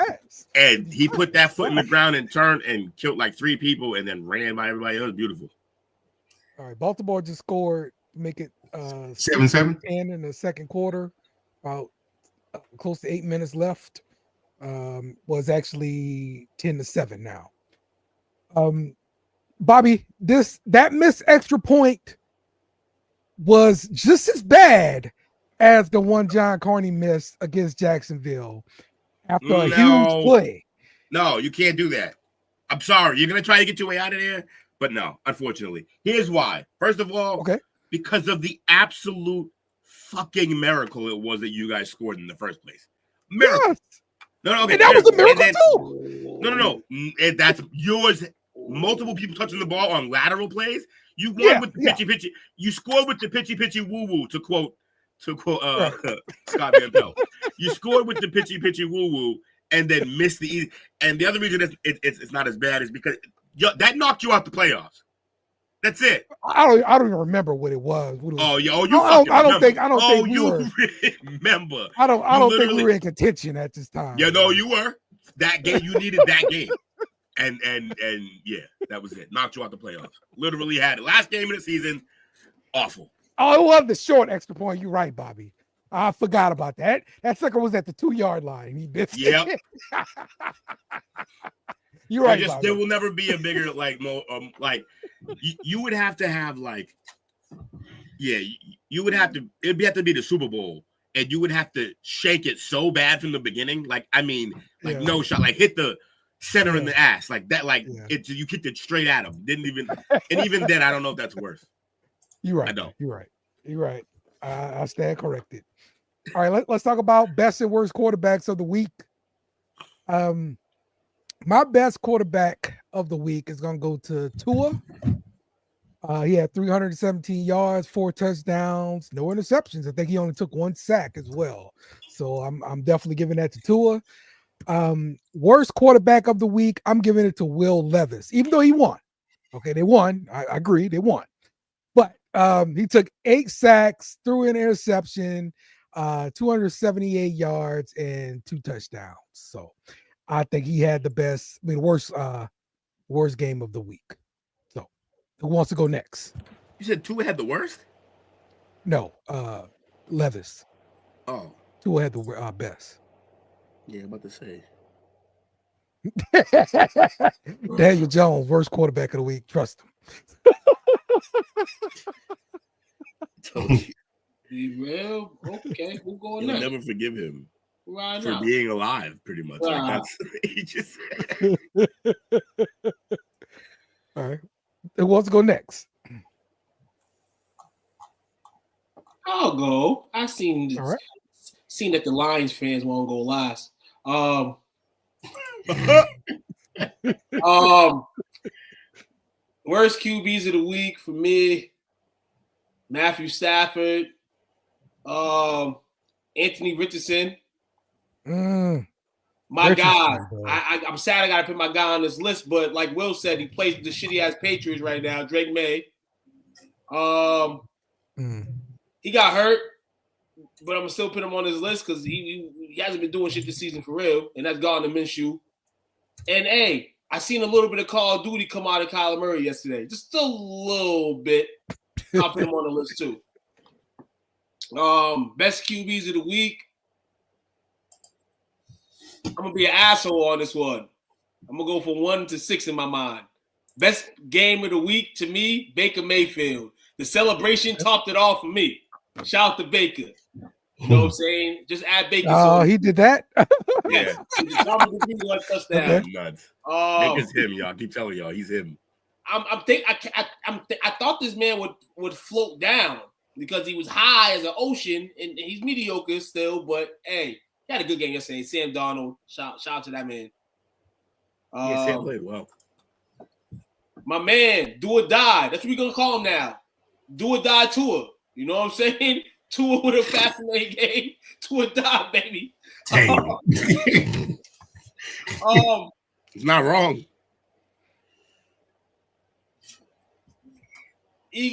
[SPEAKER 1] And he put that foot in the ground and turned and killed like 3 people and then ran by everybody else. Beautiful.
[SPEAKER 4] All right, Baltimore just scored, make it
[SPEAKER 5] 7-7
[SPEAKER 4] in the second quarter. About close to 8 minutes left. Was actually 10-7 now. Bobby, that missed extra point was just as bad as the one John Carney missed against Jacksonville after a huge play.
[SPEAKER 1] No, you can't do that. I'm sorry. You're going to try to get your way out of there, but no, unfortunately. Here's why. First of all, because of the absolute fucking miracle it was that you guys scored in the first place. Miracle. Yes. No, okay.
[SPEAKER 4] And that was a miracle too.
[SPEAKER 1] No. That's yours. Multiple people touching the ball on lateral plays. You won with the pitchy. You scored with the pitchy woo woo. To quote Scott Van Pelt. You scored with the pitchy woo woo, and then missed the easy. And the other reason it's not as bad is because that knocked you out the playoffs. That's it.
[SPEAKER 4] I don't even remember what it was.
[SPEAKER 1] I don't
[SPEAKER 4] think
[SPEAKER 1] remember.
[SPEAKER 4] I don't think we were in contention at this time.
[SPEAKER 1] Yeah, no, you were. That game, you needed that game. And yeah, that was it. Knocked you out the playoffs. Literally had it. Last game of the season, awful.
[SPEAKER 4] Oh, it was the short extra point. You're right, Bobby. I forgot about that. That sucker was at the 2-yard line. He missed it. You're right.
[SPEAKER 1] There will never be a bigger you would have to have you would have to. It'd have to be the Super Bowl, and you would have to shake it so bad from the beginning. No shot. Hit the center in the ass like that. You kicked it straight at him. Didn't even. And even then, I don't know if that's worse.
[SPEAKER 4] You're right.
[SPEAKER 1] I don't.
[SPEAKER 4] You're right. I stand corrected. All right, let's talk about best and worst quarterbacks of the week. My best quarterback of the week is going to go to Tua. He had 317 yards, 4 touchdowns, no interceptions. I think he only took 1 sack as well. So I'm definitely giving that to Tua. Worst quarterback of the week, I'm giving it to Will Levis, even though he won. Okay, they won. I agree, they won. But he took 8 sacks, threw an interception, 278 yards, and 2 touchdowns. So I think he had the worst game of the week. So who wants to go next?
[SPEAKER 1] You said Tua had the worst?
[SPEAKER 4] No, Levis.
[SPEAKER 1] Oh.
[SPEAKER 4] Tua had the best.
[SPEAKER 1] Yeah, I'm about to say.
[SPEAKER 4] Daniel Jones, worst quarterback of the week. Trust him.
[SPEAKER 6] Well, okay, we'll go
[SPEAKER 1] You'll
[SPEAKER 6] next.
[SPEAKER 1] never forgive him
[SPEAKER 6] right
[SPEAKER 1] for
[SPEAKER 6] now.
[SPEAKER 1] being alive, pretty much. That's he just.
[SPEAKER 4] All right, who wants to go next?
[SPEAKER 6] I'll go. I seen that the Lions fans won't go last. Worst QBs of the week for me: Matthew Stafford, Anthony Richardson. My guy. I'm sad I got to put my guy on this list, but like Will said, he plays with the shitty ass Patriots right now. Drake May. He got hurt, but I'm gonna still put him on this list because he hasn't been doing shit this season for real, and that's Gardner Minshew. And hey, I seen a little bit of Call of Duty come out of Kyler Murray yesterday, just a little bit. I'll put him on the list too. Best QBs of the week. I'm gonna be an asshole on this one. I'm gonna go from 1 to 6 in my mind. Best game of the week to me, Baker Mayfield. The celebration topped it all for me. Shout out to Baker. You know what I'm saying? Just add Baker.
[SPEAKER 4] Oh, he did that?
[SPEAKER 1] Yeah.
[SPEAKER 6] Touchdown.
[SPEAKER 1] Nuts. Baker's him, y'all. I keep telling y'all, he's him.
[SPEAKER 6] I thought this man would float down. because he was high as an ocean, and he's mediocre still. But hey, he had a good game yesterday. Sam Darnold, shout out to that man.
[SPEAKER 1] Yeah, Sam played well.
[SPEAKER 6] My man, do or die. That's what we're gonna call him now. Do or die Tua. You know what I'm saying? Tua with a fascinating game. Do or die, baby.
[SPEAKER 5] Damn.
[SPEAKER 1] He's not wrong.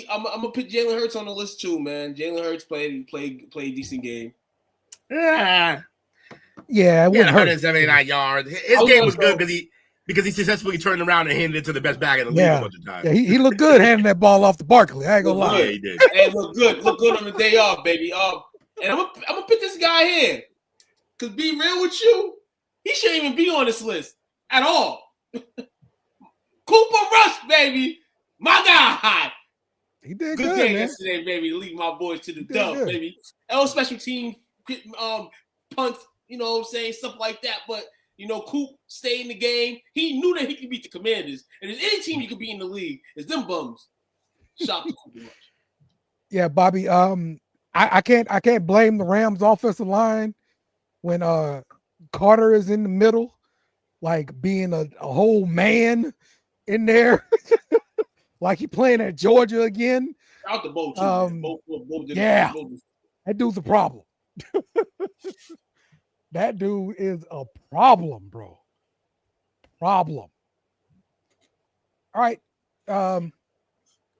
[SPEAKER 6] I'm gonna put Jalen Hurts on the list too, man. Jalen Hurts played a decent game.
[SPEAKER 1] Yeah,
[SPEAKER 4] Yeah, it
[SPEAKER 1] yeah,
[SPEAKER 4] wouldn't hurt.
[SPEAKER 1] 179 yards. His game was good because he successfully turned around and handed it to the best back in the league a bunch of times.
[SPEAKER 4] Yeah, he looked good handing that ball off to Barkley. I ain't gonna lie.
[SPEAKER 1] Yeah, he did.
[SPEAKER 6] Hey, look good on the day off, baby. And I'm gonna put this guy here. Cause be real with you, he shouldn't even be on this list at all. Cooper Rush, baby, my guy.
[SPEAKER 4] He did
[SPEAKER 6] Good
[SPEAKER 4] good,
[SPEAKER 6] game
[SPEAKER 4] man.
[SPEAKER 6] yesterday, baby. Lead my boys to the
[SPEAKER 4] He did
[SPEAKER 6] dub,
[SPEAKER 4] good.
[SPEAKER 6] baby. L special team punts, you know what I'm saying, stuff like that. But you know, Coop stayed in the game. He knew that he could beat the Commanders, and if any team you could beat in the league, it's them bums. Shout out to Cooper Rush.
[SPEAKER 4] Yeah, Bobby. I can't blame the Rams offensive line when Carter is in the middle, like being a whole man in there, like he playing at Georgia again.
[SPEAKER 6] Shout out to both. Both
[SPEAKER 4] yeah, that dude's a problem. That dude is a problem, bro. Problem. All right,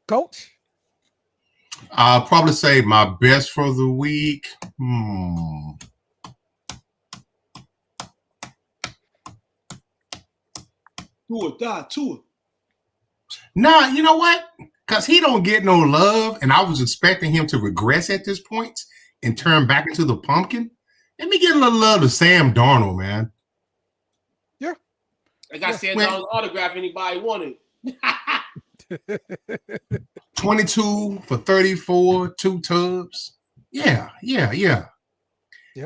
[SPEAKER 4] Coach.
[SPEAKER 5] I'll probably say my best for the week.
[SPEAKER 6] Do or die, Tua.
[SPEAKER 5] Nah, you know what? Because he don't get no love, and I was expecting him to regress at this point and turn back into the pumpkin. Let me get a little love to Sam Darnold, man.
[SPEAKER 4] Yeah.
[SPEAKER 6] I got Sam Darnold's autograph. Anybody want it?
[SPEAKER 5] 22 for 34, 2 tubs. Yeah.
[SPEAKER 4] Yep.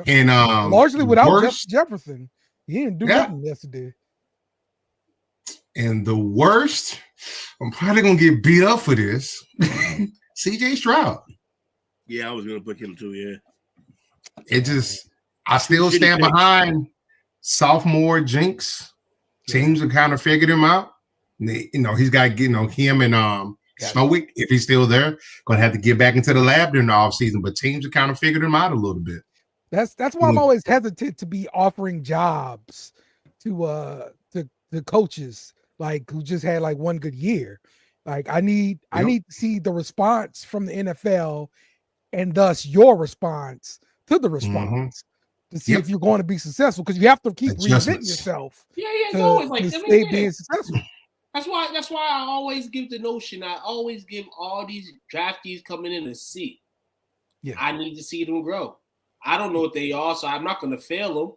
[SPEAKER 5] And
[SPEAKER 4] largely without
[SPEAKER 5] worst,
[SPEAKER 4] Jefferson. He didn't do nothing yesterday.
[SPEAKER 5] And the worst, I'm probably gonna get beat up for this. CJ Stroud.
[SPEAKER 1] Yeah, I was gonna put him too. Yeah.
[SPEAKER 5] It just, I still stand behind sophomore Jinx. Teams have kind of figured him out. You know, he's got, you know, him and Snowick, if he's still there, gonna have to get back into the lab during the offseason. But teams have kind of figured him out a little bit.
[SPEAKER 4] That's why I'm always hesitant to be offering jobs to coaches like who just had like one good year. Like I need to see the response from the NFL and thus your response to the response to see if you're going to be successful, because you have to keep reinventing yourself.
[SPEAKER 6] It's always like
[SPEAKER 4] to stay being successful.
[SPEAKER 6] That's why I always give the notion. I always give all these draftees coming in a C. Yeah, I need to see them grow. I don't know what they are, so I'm not going to fail them.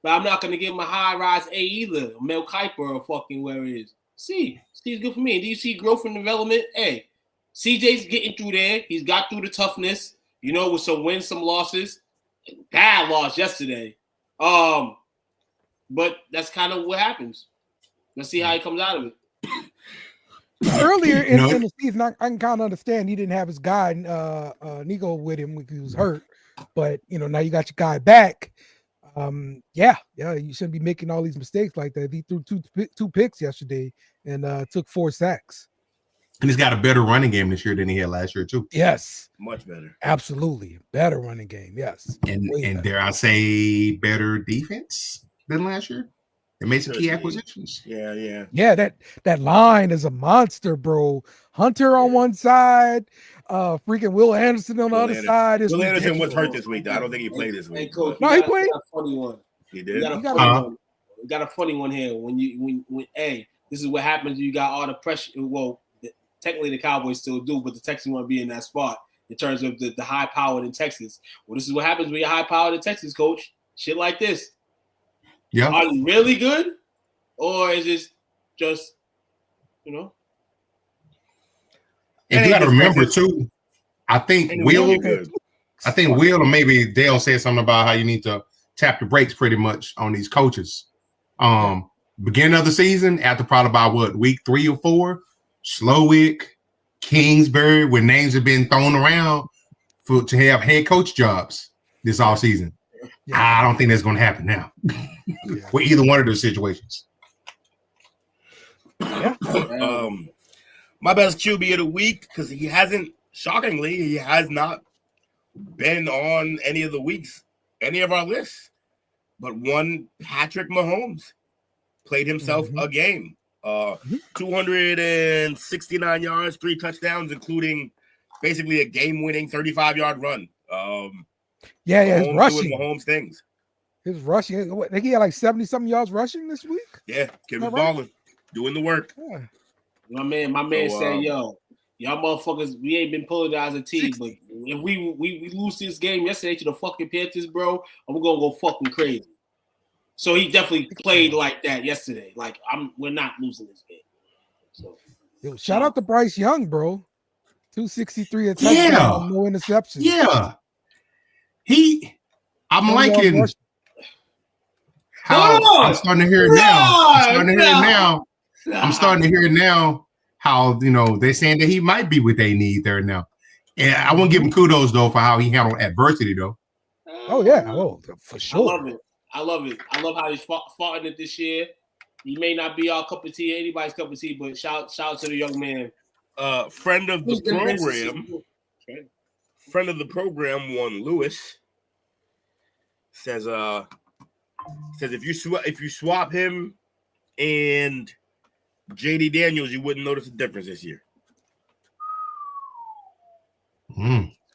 [SPEAKER 6] But I'm not going to give them a high-rise A either. Mel Kiper or fucking where it is. C is good for me. And do you see growth and development? Hey, CJ's getting through there. He's got through the toughness, you know, with some wins, some losses. Bad loss yesterday. But that's kind of what happens. Let's see how he comes out of it.
[SPEAKER 4] Earlier in the season, I can kind of understand he didn't have his guy, Nico, with him when he was hurt. But, you know, now you got your guy back. You shouldn't be making all these mistakes like that. He threw two picks yesterday and took 4 sacks.
[SPEAKER 5] And he's got a better running game this year than he had last year, too.
[SPEAKER 4] Yes.
[SPEAKER 1] Much better.
[SPEAKER 4] Absolutely. Better running game. Yes.
[SPEAKER 5] And dare I say better defense than last year? They made some key acquisitions.
[SPEAKER 1] Yeah.
[SPEAKER 4] Yeah, that line is a monster, bro. Hunter on one side, freaking Will Anderson on the other side.
[SPEAKER 1] Will Anderson was hurt this week, though. I don't think he played this week.
[SPEAKER 6] Hey, Coach,
[SPEAKER 4] he played.
[SPEAKER 6] A funny one.
[SPEAKER 1] He did.
[SPEAKER 6] We got a funny one here. When this is what happens. You got all the pressure. Well, technically the Cowboys still do, but the Texans want to be in that spot in terms of the high powered in Texas. Well, this is what happens when you're high powered in Texas, Coach. Shit like this.
[SPEAKER 5] Yeah.
[SPEAKER 6] Are you really good, or is it just, you know?
[SPEAKER 5] And you got to remember too. I think Will, or maybe Dale said something about how you need to tap the brakes pretty much on these coaches. Beginning of the season, after probably about week 3 or 4, Slowick, Kingsbury, when names have been thrown around, to have head coach jobs this offseason. Yeah. I don't think that's going to happen now with either one of those situations.
[SPEAKER 4] Yeah.
[SPEAKER 1] My best QB of the week, because he has not been on any of our lists, but one Patrick Mahomes played himself a game. 269 yards, 3 touchdowns, including basically a game-winning 35-yard run.
[SPEAKER 4] His rushing.
[SPEAKER 1] Mahomes things.
[SPEAKER 4] His rushing. I think he had like 70-something yards rushing this week.
[SPEAKER 1] Yeah, kid was balling, doing the work.
[SPEAKER 4] Yeah.
[SPEAKER 6] My man said, "Yo, y'all motherfuckers, we ain't been pulling it out as a team, but if we lose this game yesterday to the fucking Panthers, bro, I'm gonna go fucking crazy." So he definitely played like that yesterday. Like we're not losing this game. So
[SPEAKER 4] shout out to Bryce Young, bro. 263 a touchdown, no interceptions.
[SPEAKER 5] Yeah. I'm liking how I'm starting to hear it now. I'm starting to hear it now how, they're saying that he might be what they need there now. And I want to give him kudos, though, for how he handled adversity, though.
[SPEAKER 4] Oh, yeah. Oh, for sure.
[SPEAKER 6] I love it. I love how he's fought in it this year. He may not be our cup of tea, anybody's cup of tea, but shout out to the young man.
[SPEAKER 1] Friend of the program, one Lewis, says if you swap him and JD Daniels, you wouldn't notice a difference this year.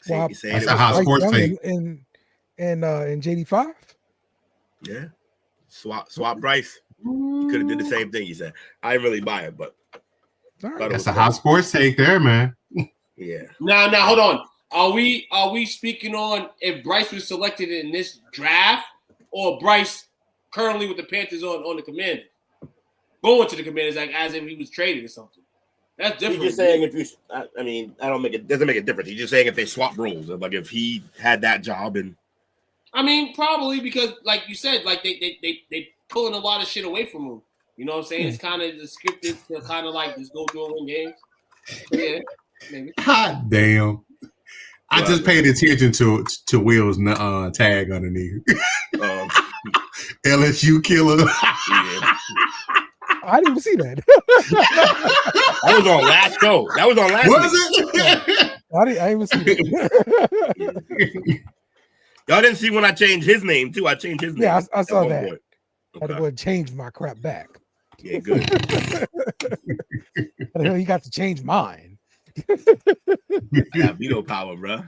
[SPEAKER 5] That's a hot sports take.
[SPEAKER 4] And JD5.
[SPEAKER 1] Yeah, swap Bryce. He could have did the same thing. He said, "I didn't really buy it, but
[SPEAKER 5] that's a hot sports take there, man."
[SPEAKER 1] Yeah.
[SPEAKER 6] Now, hold on. Are we speaking on if Bryce was selected in this draft or Bryce currently with the Panthers on the Commanders? Going to the Commanders like as if he was traded or something. That's different.
[SPEAKER 1] He's just saying if you, I mean, doesn't make a difference. He's just saying if they swap roles, like if he had that job and.
[SPEAKER 6] I mean, probably because, like you said, like they pulling a lot of shit away from him. You know what I'm saying? It's kind of scripted to kind of like just go through and win games. Yeah, maybe.
[SPEAKER 5] Hot damn. I just paid attention to Will's tag underneath. LSU killer.
[SPEAKER 4] I didn't even see that.
[SPEAKER 1] That was on last show.
[SPEAKER 5] Was it?
[SPEAKER 4] I didn't even see that.
[SPEAKER 1] Y'all didn't see when I changed his name too. I changed his name.
[SPEAKER 4] Yeah, I saw that.
[SPEAKER 1] Okay.
[SPEAKER 4] I had to go and change my crap back.
[SPEAKER 1] Yeah, good.
[SPEAKER 4] He got to change mine.
[SPEAKER 1] I got veto power, bro.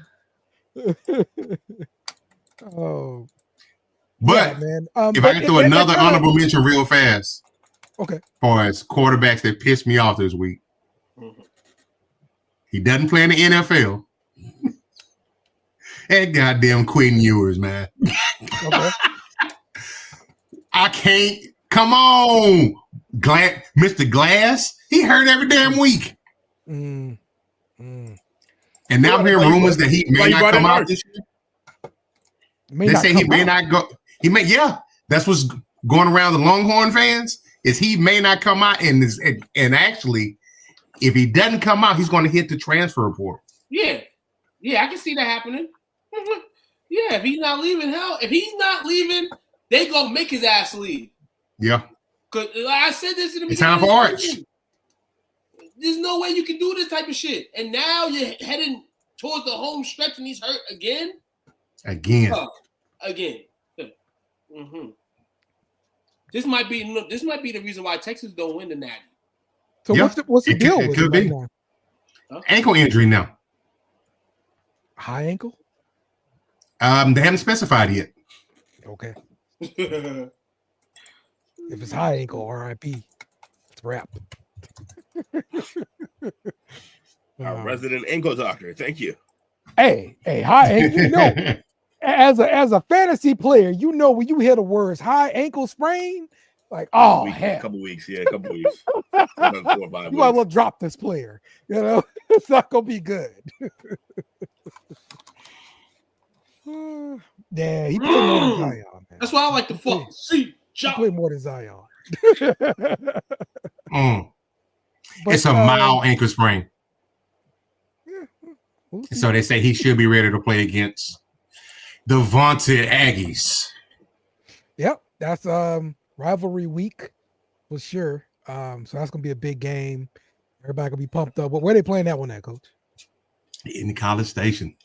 [SPEAKER 4] Oh,
[SPEAKER 5] but
[SPEAKER 4] man.
[SPEAKER 5] If I can throw another honorable mention real fast.
[SPEAKER 4] Okay.
[SPEAKER 5] For his quarterbacks that pissed me off this week. He doesn't play in the NFL. That goddamn Quinn Ewers, man.
[SPEAKER 4] Okay.
[SPEAKER 5] I can't. Come on, Mr. Glass. He hurt every damn week. And now I'm hearing rumors that he may not come out this year. They say he may not go. He may, that's what's going around the Longhorn fans. Is he may not come out, and actually, if he doesn't come out, he's going to hit the transfer portal.
[SPEAKER 6] Yeah, I can see that happening. Yeah, if he's not leaving, they gonna make his ass leave.
[SPEAKER 5] Yeah,
[SPEAKER 6] because like I said this in the beginning.
[SPEAKER 5] It's time for Arch.
[SPEAKER 6] There's no way you can do this type of shit, and now you're heading towards the home stretch, and he's hurt again. Again. This might be the reason why Texas don't win the Natty.
[SPEAKER 4] So what's the deal with it right now?
[SPEAKER 5] Ankle injury now.
[SPEAKER 4] High ankle?
[SPEAKER 5] They haven't specified yet.
[SPEAKER 4] Okay. If it's high ankle, RIP. It's wrap.
[SPEAKER 1] Our resident ankle doctor. Thank you.
[SPEAKER 4] Hey, high ankle. As a fantasy player, when you hear the words high ankle sprain, like, oh, hell.
[SPEAKER 1] A couple weeks. 4 or 5
[SPEAKER 4] you might well drop this player. It's not gonna be good. Yeah, he played more than Zion, man.
[SPEAKER 6] That's why I like to fuck. See,
[SPEAKER 4] he played more than Zion.
[SPEAKER 5] But, it's a mild ankle sprain. So they say he should be ready to play against the vaunted Aggies.
[SPEAKER 4] Yep, that's rivalry week for sure. So that's gonna be a big game. Everybody gonna be pumped up. But where they playing that one at, Coach?
[SPEAKER 5] In College Station.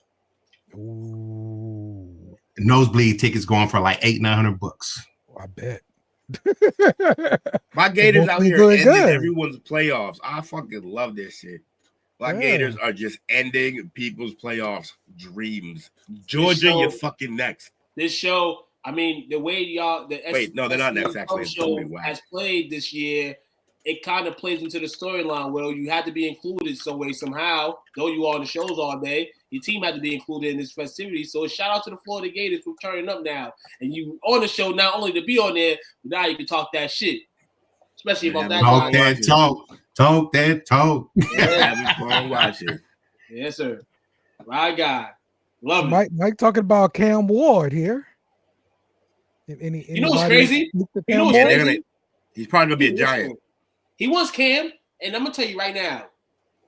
[SPEAKER 4] Ooh.
[SPEAKER 5] Nosebleed tickets going for like $800-900.
[SPEAKER 4] I bet.
[SPEAKER 1] My Gators out here ending everyone's playoffs. I fucking love this shit. My Gators are just ending people's playoffs dreams. Georgia, you're fucking next.
[SPEAKER 6] This show, I mean, the way y'all
[SPEAKER 1] they're not next. Actually,
[SPEAKER 6] show has played this year, it kind of plays into the storyline where you had to be included some way, somehow. Though you on the shows all day, your team had to be included in this festivity. So shout out to the Florida Gators for turning up now. And you on the show not only to be on there, but now you can talk that shit. Especially about that.
[SPEAKER 5] Talk that talk. Talk that talk.
[SPEAKER 6] Yeah, watching. Yes, sir. My guy. Love it.
[SPEAKER 4] Mike talking about Cam Ward here.
[SPEAKER 6] You know what's crazy?
[SPEAKER 1] He's probably gonna be a Giant.
[SPEAKER 6] He wants Cam, and I'm gonna tell you right now,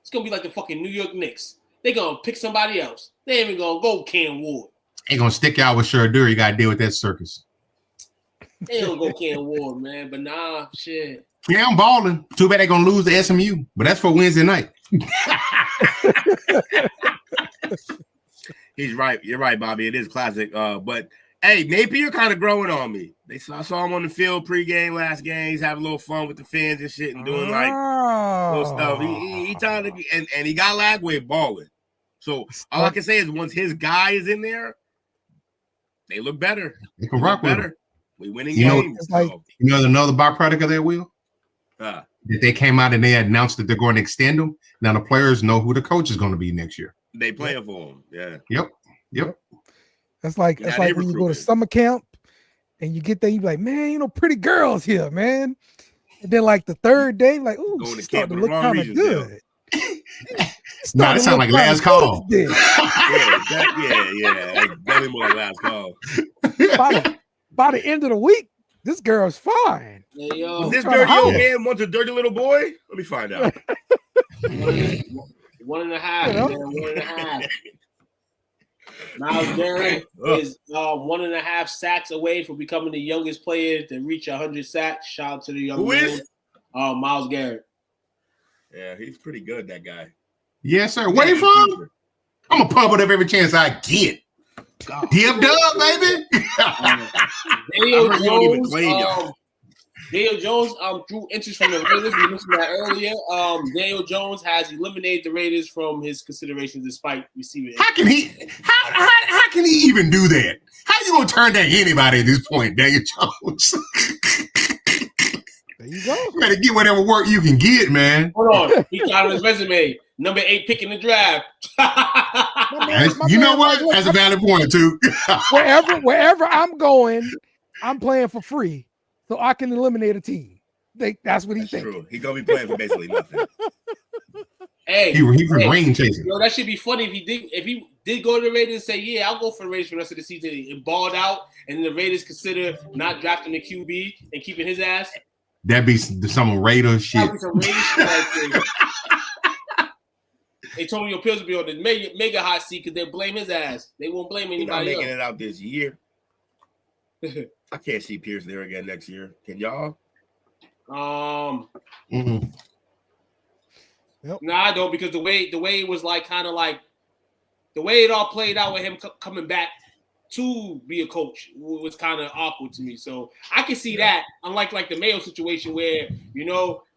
[SPEAKER 6] it's gonna be like the fucking New York Knicks. They're gonna pick somebody else. They ain't even gonna go Cam Ward.
[SPEAKER 5] Ain't gonna stick out with Shadur. You gotta deal with that circus.
[SPEAKER 6] They don't go Cam Ward, man. But nah, shit.
[SPEAKER 5] Cam balling. Too bad they're gonna lose to SMU, but that's for Wednesday night.
[SPEAKER 1] He's right. You're right, Bobby. It is classic. But hey, Napier kind of growing on me. I saw him on the field pregame, last game. He's having a little fun with the fans and shit and doing like little stuff. He trying to be, and he got Lagway balling. So all I can say is once his guy is in there, they look better.
[SPEAKER 5] They can rock better.
[SPEAKER 1] We winning games.
[SPEAKER 5] You know another byproduct of that, Will? That they came out and they announced that they're going to extend them. Now the players know who the coach is going to be next year.
[SPEAKER 1] They playing for him. Yeah.
[SPEAKER 5] Yep.
[SPEAKER 4] That's like when you go to summer camp and you get there, you be like, man, pretty girls here, man. And then like the third day, like, ooh, she's starting to look kind of good.
[SPEAKER 5] Nah, that sounds like last call.
[SPEAKER 1] Yeah. Definitely more like last call.
[SPEAKER 4] By the end of the week, this girl's fine.
[SPEAKER 6] Hey, yo.
[SPEAKER 1] Was this dirty old man wants a dirty little boy? Let me find out.
[SPEAKER 6] 1.5, man. 1.5. Myles Garrett is 1.5 sacks away from becoming the youngest player to reach 100 sacks. Shout out to the young man. Myles Garrett.
[SPEAKER 1] Yeah, he's pretty good, that guy.
[SPEAKER 5] Yes, sir. Where you from? I'm a pump it up every chance I get. Dib Dub, baby.
[SPEAKER 6] Daniel Jones drew interest from the Raiders. We mentioned that earlier. Daniel Jones has eliminated the Raiders from his considerations despite receiving.
[SPEAKER 5] How can he even do that? How you gonna turn down anybody at this point, Daniel Jones?
[SPEAKER 4] There you go.
[SPEAKER 5] You better get whatever work you can get, man.
[SPEAKER 6] Hold on. He got on his resume. Number 8 pick in the draft.
[SPEAKER 5] You know what? That's a valid point, too.
[SPEAKER 4] wherever I'm going, I'm playing for free. So I can eliminate a team. That's what he thinks.
[SPEAKER 1] True. He's gonna be playing for basically nothing.
[SPEAKER 6] Hey,
[SPEAKER 5] he rain chasing.
[SPEAKER 6] Yo, that should be funny if he did go to the Raiders and say, "Yeah, I'll go for the Raiders for the rest of the season," and balled out, and the Raiders consider not drafting the QB and keeping his ass.
[SPEAKER 5] That'd be some Raider shit.
[SPEAKER 6] That'd be some Raider shit. Antonio Pierce will be on the mega hot seat because they'll blame his ass. They won't blame anybody else.
[SPEAKER 1] Making it out this year. I can't see Pierce there again next year. Can y'all?
[SPEAKER 4] Yep.
[SPEAKER 6] No, I don't, because the way it was like kind of like the way it all played out with him coming back to be a coach was kind of awkward to me. So I can see that, unlike like the Mayo situation where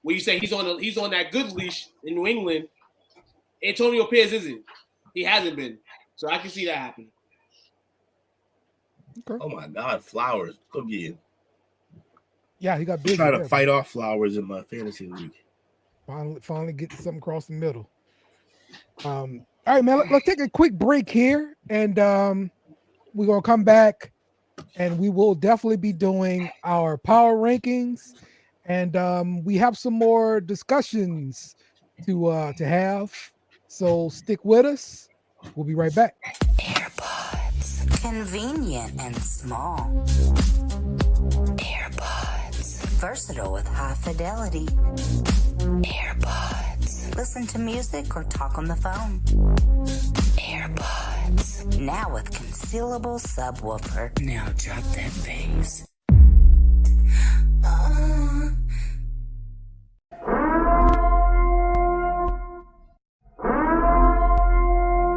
[SPEAKER 6] where you say he's on that good leash in New England. Antonio Pierce isn't. He hasn't been. So I can see that happening.
[SPEAKER 4] Okay.
[SPEAKER 1] Oh my God, Flowers. Come again.
[SPEAKER 4] Yeah, he got big.
[SPEAKER 1] I'm trying to fight off Flowers in my fantasy league.
[SPEAKER 4] Finally getting something across the middle. All right, man. Let's take a quick break here, and we're gonna come back, and we will definitely be doing our power rankings, and we have some more discussions to have. So stick with us. We'll be right back.
[SPEAKER 8] AirPods, convenient and small. AirPods, versatile with high fidelity. AirPods, listen to music or talk on the phone. AirPods. Now with concealable subwoofer. Now drop that bass.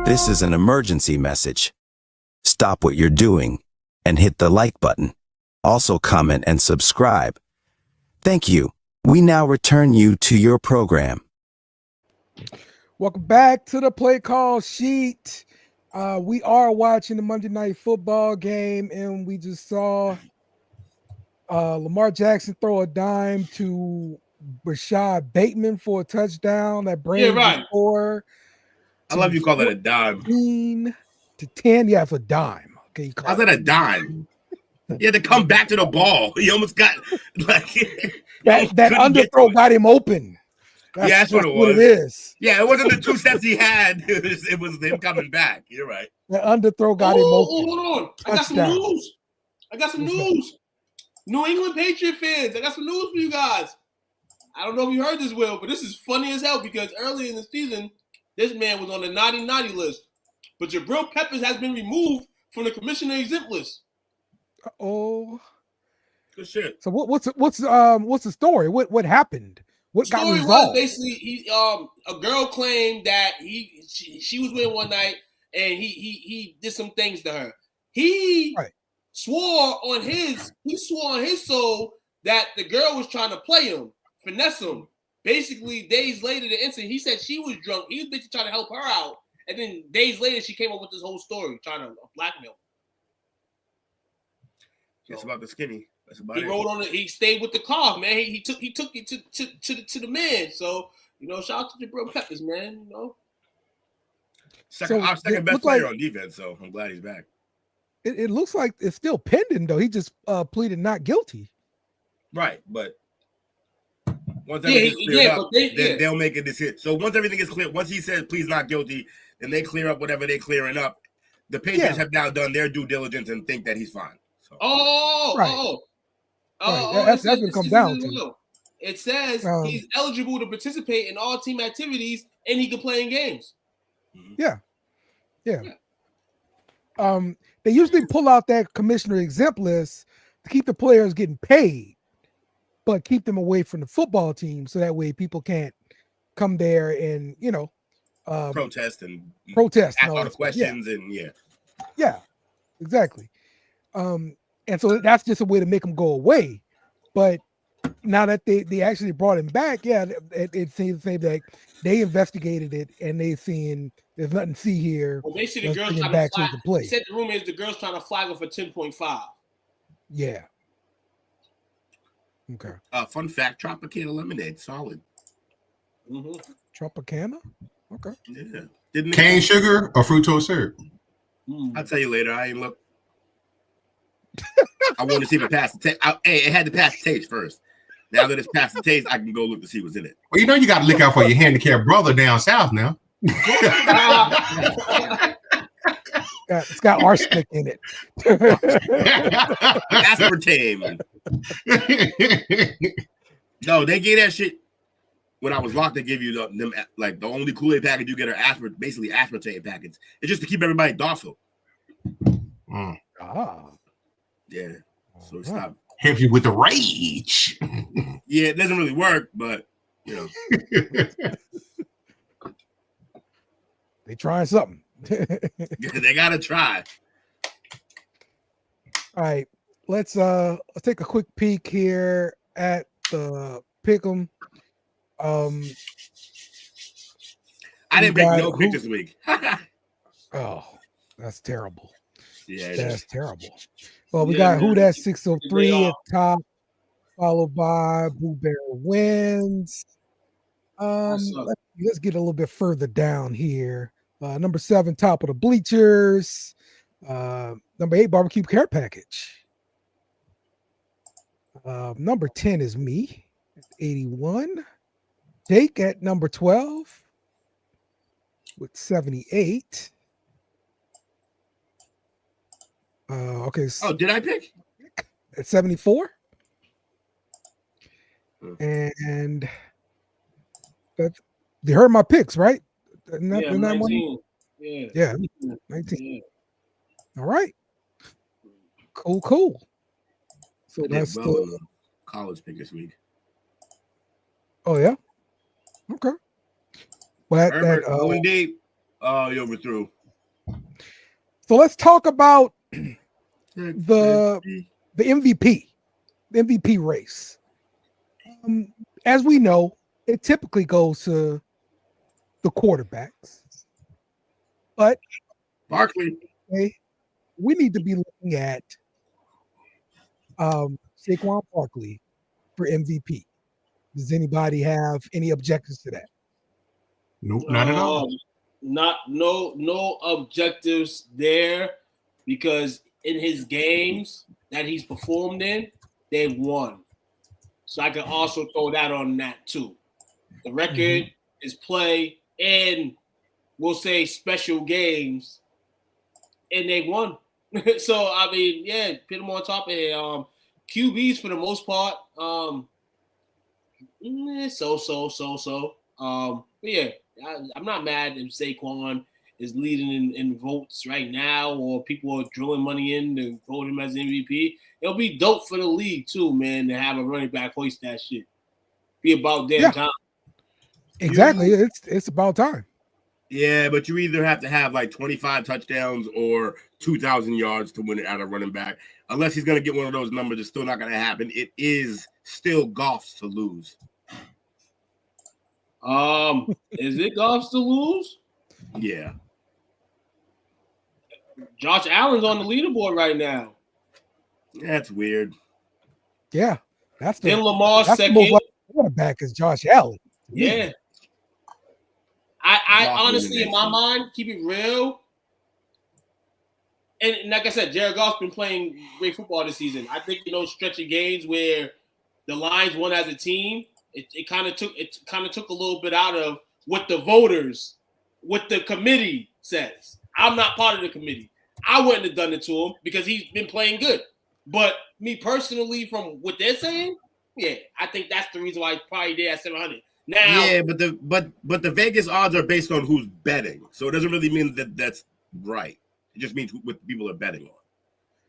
[SPEAKER 9] This is an emergency message. Stop what you're doing and hit the like button. Also comment and subscribe. Thank you. We now return you to your program.
[SPEAKER 4] Welcome back to the Play Call Sheet. We are watching the Monday Night Football game, and we just saw Lamar Jackson throw a dime to Rashad Bateman for a touchdown. That brings the score.
[SPEAKER 1] I love you call it a dime.
[SPEAKER 4] 14 to 10. Yeah, it's a dime. Okay,
[SPEAKER 1] how's that a dime? He had to come back to the ball. He almost got like
[SPEAKER 4] that underthrow got him open.
[SPEAKER 1] That's what it was.
[SPEAKER 4] It is.
[SPEAKER 1] Yeah, it wasn't the 2 steps he had. It was him coming back. You're right.
[SPEAKER 4] The underthrow got him open.
[SPEAKER 6] Hold on. I got some news. New England Patriot fans, I got some news for you guys. I don't know if you heard this, Will, but this is funny as hell because early in the season, this man was on the naughty list. But Jabril Peppers has been removed from the commissioner exempt list.
[SPEAKER 4] Oh,
[SPEAKER 1] good shit.
[SPEAKER 4] So what's the story? What happened? What got resolved?
[SPEAKER 6] Was basically a girl claimed that she was with him one night and he did some things to her. He swore on his soul that the girl was trying to play him, finesse him. Basically, days later, the incident, he said she was drunk. He was basically trying to help her out, and then days later, she came up with this whole story trying to blackmail.
[SPEAKER 1] It's about the skinny. That's about
[SPEAKER 6] he rode on it. He stayed with the car, man. He took it to the man. So shout out to Jabril Peppers, man. Our
[SPEAKER 1] second best player on defense. So I'm glad he's back.
[SPEAKER 4] It looks like it's still pending though. He just pleaded not guilty.
[SPEAKER 1] Right, but once everything's cleared up, they'll make a decision. So once everything is clear, once he says please not guilty, then they clear up whatever they're clearing up. The Patriots have now done their due diligence and think that he's fine. So.
[SPEAKER 4] That's what it comes down to.
[SPEAKER 6] It says he's eligible to participate in all team activities and he can play in games.
[SPEAKER 4] Yeah. They usually pull out that commissioner exempt list to keep the players getting paid, but keep them away from the football team so that way people can't come there and
[SPEAKER 1] protest and
[SPEAKER 4] ask
[SPEAKER 1] all the questions
[SPEAKER 4] yeah, exactly. And so that's just a way to make them go away. But now that they actually brought him back, it seems that they investigated it and they seen there's nothing to see here.
[SPEAKER 6] Well, basically, the girl's trying to flag. He said the rumor is the girl's trying to flag him for 10.5.
[SPEAKER 4] Yeah. Okay.
[SPEAKER 1] Fun fact: Tropicana lemonade, solid.
[SPEAKER 4] Tropicana. Okay.
[SPEAKER 1] Yeah.
[SPEAKER 5] Cane sugar or fructose syrup?
[SPEAKER 1] I'll tell you later. I ain't look. I want to see if it passed the taste. It had to pass the taste first. Now that it's past the taste, I can go look to see what's in it.
[SPEAKER 5] Well, you got to look out for your handicapped brother down south now.
[SPEAKER 4] It's got arsenic in it.
[SPEAKER 1] Aspartame. No, they gave that shit when I was locked. They give you the only Kool-Aid package you get are basically aspartame packets. It's just to keep everybody docile. Yeah. So stop.
[SPEAKER 5] Help you with the rage.
[SPEAKER 1] Yeah, it doesn't really work, but
[SPEAKER 4] they trying something.
[SPEAKER 1] They gotta try.
[SPEAKER 4] All right, let's take a quick peek here at the pick'em.
[SPEAKER 1] I didn't make no pick this week.
[SPEAKER 4] Oh, that's terrible.
[SPEAKER 1] Yeah,
[SPEAKER 4] that's terrible. Well, we got Who That 603 at top, followed by Boo Bear Wins. Let's get a little bit further down here. Number 7, top of the bleachers. Number 8, barbecue care package. Number 10 is me, 81. Jake at number 12 with 78. Okay.
[SPEAKER 1] Oh, did I pick?
[SPEAKER 4] At 74. And you heard my picks, right?
[SPEAKER 6] 19.
[SPEAKER 4] Yeah, 19. Yeah. All right. Cool. So that's
[SPEAKER 1] well in the college pick this week.
[SPEAKER 4] Oh yeah. Okay. Well,
[SPEAKER 1] Herbert going deep. Oh, you overthrew.
[SPEAKER 4] So let's talk about the MVP, the MVP race. As we know, it typically goes to the quarterbacks, but
[SPEAKER 1] Barkley,
[SPEAKER 4] we need to be looking at Saquon Barkley for MVP. Does anybody have any objections to that?
[SPEAKER 5] Nope, not at all.
[SPEAKER 6] No objectives there, because in his games that he's performed in, they've won. So I can also throw that on that too. The record, his play, and we'll say special games, and they won. So I mean, yeah, put him on top of here. QBs for the most part, so. But yeah, I'm not mad if Saquon is leading in votes right now, or people are drilling money in to vote him as MVP. It'll be dope for the league too, man, to have a running back hoist that shit. Be about damn time.
[SPEAKER 4] Exactly. It's about time.
[SPEAKER 1] Yeah, but you either have to have like 25 touchdowns or 2,000 yards to win it out of running back. Unless he's going to get one of those numbers, it's still not going to happen. It is still Goff's to lose.
[SPEAKER 6] Is it Goff's to lose?
[SPEAKER 1] Yeah.
[SPEAKER 6] Josh Allen's on the leaderboard right now.
[SPEAKER 1] That's weird.
[SPEAKER 4] Yeah, that's
[SPEAKER 6] then Lamar second.
[SPEAKER 4] The quarterback is Josh Allen.
[SPEAKER 6] Yeah. I honestly, in my mind, keep it real. And like I said, Jared Goff's been playing great football this season. I think stretch of games where the Lions won as a team, it kind of took a little bit out of what the voters, what the committee says. I'm not part of the committee. I wouldn't have done it to him because he's been playing good. But me personally, from what they're saying, yeah, I think that's the reason why he's probably there at 700. Now,
[SPEAKER 1] yeah, but the Vegas odds are based on who's betting, so it doesn't really mean that that's right. It just means what people are betting on.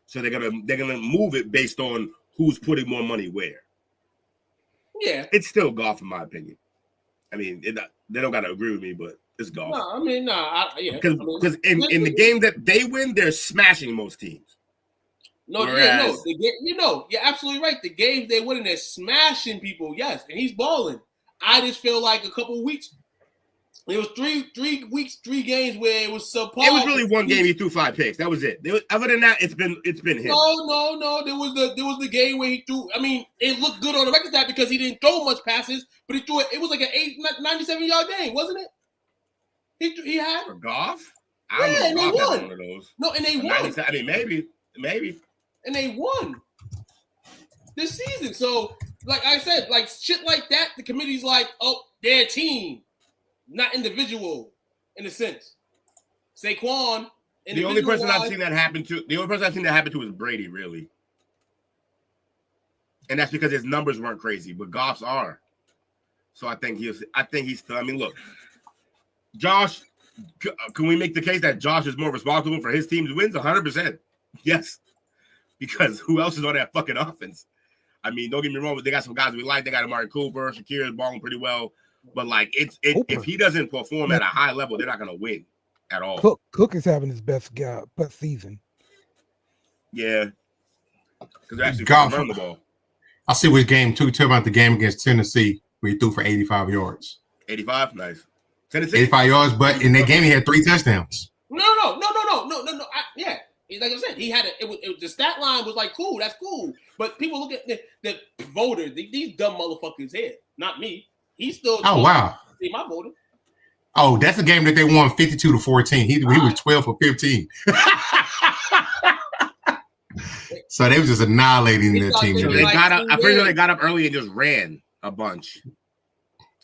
[SPEAKER 1] So they're gonna move it based on who's putting more money where.
[SPEAKER 6] Yeah,
[SPEAKER 1] it's still Goff in my opinion. I mean, they don't gotta agree with me, but it's Goff.
[SPEAKER 6] No, I mean,
[SPEAKER 1] because in the game that they win, they're smashing most teams.
[SPEAKER 6] You're absolutely right. The games they win, they're smashing people. Yes, and he's balling. I just feel like a couple of weeks. It was 3 weeks, 3 games where it was subpar.
[SPEAKER 1] It was really one game he threw 5 picks. That was it. Other than that, it's been him.
[SPEAKER 6] No. There was the game where he threw. I mean, it looked good on the record stat because he didn't throw much passes, but he threw it. It was like an 97-yard game, wasn't it? He had
[SPEAKER 1] for Goff.
[SPEAKER 6] And they won.
[SPEAKER 1] One of those.
[SPEAKER 6] No, and they won.
[SPEAKER 1] I mean, maybe.
[SPEAKER 6] And they won this season. So, like I said, like shit like that, the committee's like, oh, their team, not individual, in a sense. Saquon.
[SPEAKER 1] The only person I've seen that happen to is Brady, really. And that's because his numbers weren't crazy, but Goff's are. So I think he's still. I mean, look, Josh. Can we make the case that Josh is more responsible for his team's wins? 100%. Yes. Because who else is on that fucking offense? I mean, don't get me wrong, but they got some guys we like. They got Amari Cooper. Shakir is balling pretty well. But, like, if he doesn't perform at a high level, they're not going to win at all.
[SPEAKER 4] Cook is having his best season.
[SPEAKER 1] Yeah. Because they're actually running the ball.
[SPEAKER 5] I see which game, too. Tell about the game against Tennessee where he threw for 85 yards.
[SPEAKER 1] 85? Nice. Tennessee?
[SPEAKER 5] 85 yards, but in that game, he had 3 touchdowns.
[SPEAKER 6] No. Yeah. Like I said, he had the stat line was like, cool, that's cool. But people look at the voters, these dumb motherfuckers here, not me. He's still.
[SPEAKER 5] Oh, wow.
[SPEAKER 6] See my voter.
[SPEAKER 5] Oh, that's a game that they won 52-14. He was 12 for 15. So they were just annihilating their team.
[SPEAKER 1] So they got up. I'm pretty sure they got up early and just ran a bunch.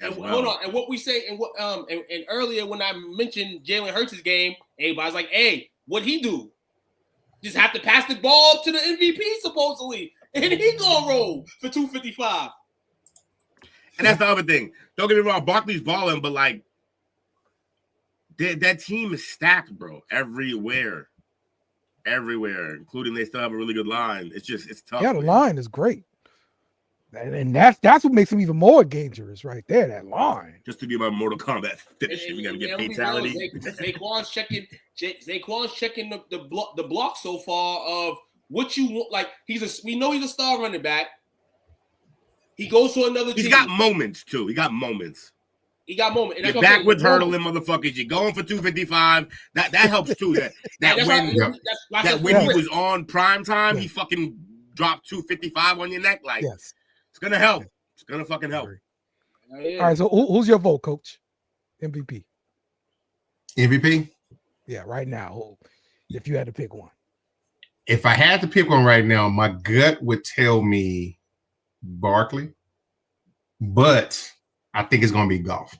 [SPEAKER 6] Hold on, and what we say, and what and earlier when I mentioned Jalen Hurts' game, everybody's like, "Hey, what'd he do? Just have to pass the ball to the MVP supposedly, and he gonna roll for 255."
[SPEAKER 1] And that's the other thing. Don't get me wrong, Barkley's balling, but like That team is stacked, bro. Everywhere, including they still have a really good line. It's tough.
[SPEAKER 4] Yeah, the line is great. And that's what makes them even more dangerous right there, that line.
[SPEAKER 1] Just to be about Mortal Kombat finish, we got to get fatality.
[SPEAKER 6] Saquon's checking the block so far of what you want. Like we know he's a star running back. He goes to another team.
[SPEAKER 1] He's got moments too. He got moments.
[SPEAKER 6] You're
[SPEAKER 1] back with hurdling, motherfuckers. You're going for 255. That helps too. That when he was on prime time, he fucking dropped 255 on your neck. Like,
[SPEAKER 4] yes.
[SPEAKER 1] It's gonna help. It's gonna fucking help.
[SPEAKER 4] All right. So who's your vote, Coach? MVP. Yeah, right now. If you had to pick one.
[SPEAKER 5] If I had to pick one right now, my gut would tell me Barkley, but I think it's gonna be Goff.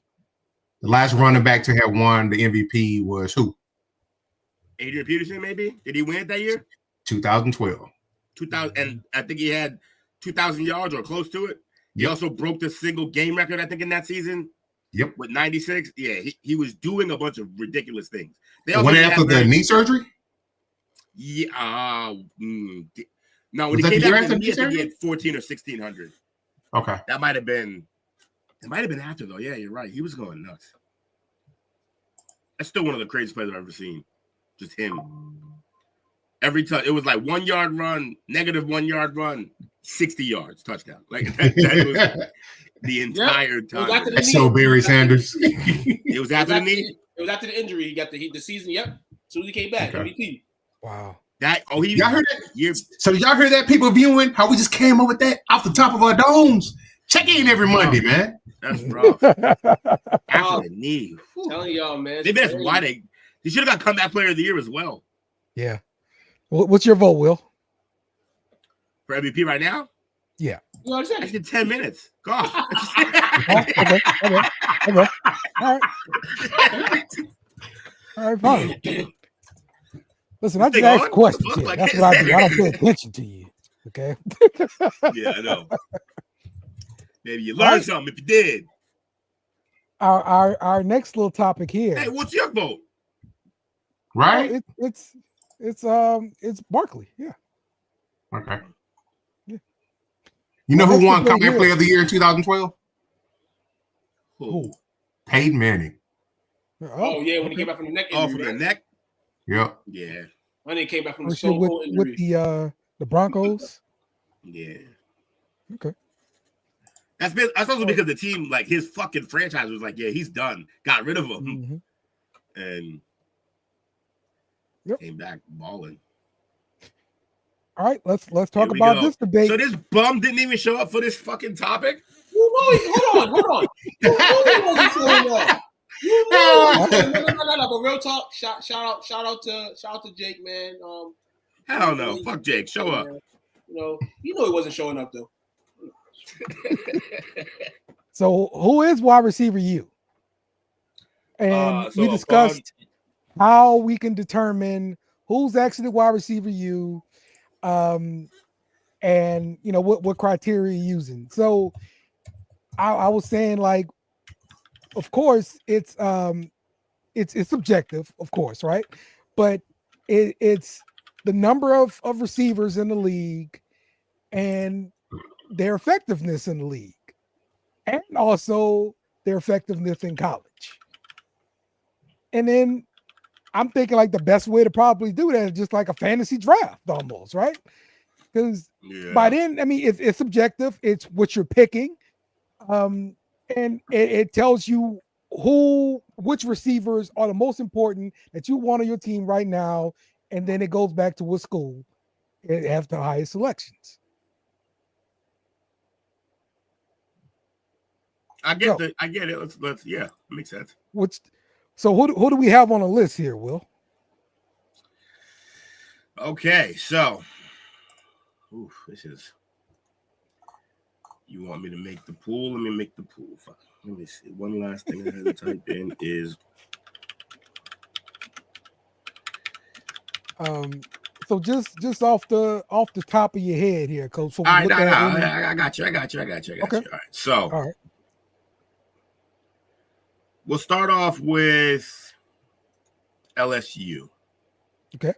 [SPEAKER 5] The last running back to have won the MVP was who?
[SPEAKER 1] Adrian Peterson, maybe? Did he win it that year?
[SPEAKER 5] 2012.
[SPEAKER 1] 2000, and I think he had 2,000 yards or close to it. He also broke the single game record, I think, in that season.
[SPEAKER 5] Yep.
[SPEAKER 1] With 96. Yeah, he was doing a bunch of ridiculous things.
[SPEAKER 5] They also after the knee surgery?
[SPEAKER 1] Yeah. No, when he came back from the knee, I think he had 1,400 or 1,600.
[SPEAKER 5] Okay.
[SPEAKER 1] That might have been. It might have been after, though. Yeah, you're right. He was going nuts. That's still one of the craziest plays I've ever seen. Just him. Every time. It was like 1 yard run, negative 1 yard run, 60 yards, touchdown. Like that was the entire time.
[SPEAKER 5] That's so Barry Sanders.
[SPEAKER 1] It was after the knee?
[SPEAKER 6] It was after the injury. He got the season. Yep. As soon as he came back, MVP.
[SPEAKER 4] Wow.
[SPEAKER 5] Y'all heard that? So y'all heard that, people viewing? How we just came up with that off the top of our domes? Check in every Monday, man.
[SPEAKER 1] That's rough. After the knee.
[SPEAKER 6] I'm telling y'all, man.
[SPEAKER 1] Maybe that's why they should have got comeback player of the year as well.
[SPEAKER 4] Yeah. What's your vote, Will?
[SPEAKER 1] For MVP right now?
[SPEAKER 4] Yeah.
[SPEAKER 6] You know what I'm saying?
[SPEAKER 1] I did 10 minutes. Gosh.
[SPEAKER 4] Okay. All right, fine. Listen, I just ask questions here. That's what I do. I don't pay attention to you. Okay.
[SPEAKER 1] Yeah, I know. Maybe you learned something if you did.
[SPEAKER 4] Our next little topic here.
[SPEAKER 1] Hey, what's your vote?
[SPEAKER 5] Right?
[SPEAKER 4] It's Barkley. Yeah.
[SPEAKER 5] Okay. Yeah. You know who won comeback player of the year in 2012?
[SPEAKER 1] Who?
[SPEAKER 5] Peyton Manning.
[SPEAKER 6] Oh yeah, when he came back from the neck injury.
[SPEAKER 1] Oh, from the neck?
[SPEAKER 5] Yep.
[SPEAKER 1] Yeah.
[SPEAKER 6] When he came back from the Stone Cold injury.
[SPEAKER 4] With the Broncos.
[SPEAKER 1] Yeah.
[SPEAKER 4] Okay.
[SPEAKER 1] That's also because the team, like his fucking franchise was like, yeah, he's done. Got rid of him. And came back balling.
[SPEAKER 4] All right, let's talk about this debate.
[SPEAKER 1] So this bum didn't even show up for this fucking topic?
[SPEAKER 6] Hold on. You wasn't showing up. No, but real talk. Shout out to Jake, man.
[SPEAKER 1] Hell no. Fuck Jake. Show up.
[SPEAKER 6] You know he wasn't showing up though.
[SPEAKER 4] So who is wide receiver you? And we discussed how we can determine who's actually wide receiver you, and what criteria you're using. So I was saying, like, of course it's subjective, of course, right? But it's the number of receivers in the league and their effectiveness in the league, and also their effectiveness in college. And then I'm thinking like the best way to probably do that is just like a fantasy draft almost, right? Because by then, I mean, it's subjective. It's what you're picking. And it tells you which receivers are the most important that you want on your team right now. And then it goes back to what school it has the highest selections.
[SPEAKER 1] I get it. Let's it makes sense.
[SPEAKER 4] So who do we have on the list here, Will?
[SPEAKER 1] Okay, so this is. You want me to make the pool? Let me make the pool. Fuck. Let me see. One last thing I had to type in is.
[SPEAKER 4] So just off the top of your head here, Coach. So
[SPEAKER 1] all right, I got you. Okay. All right. So.
[SPEAKER 4] All right.
[SPEAKER 1] We'll start off with LSU.
[SPEAKER 4] Okay.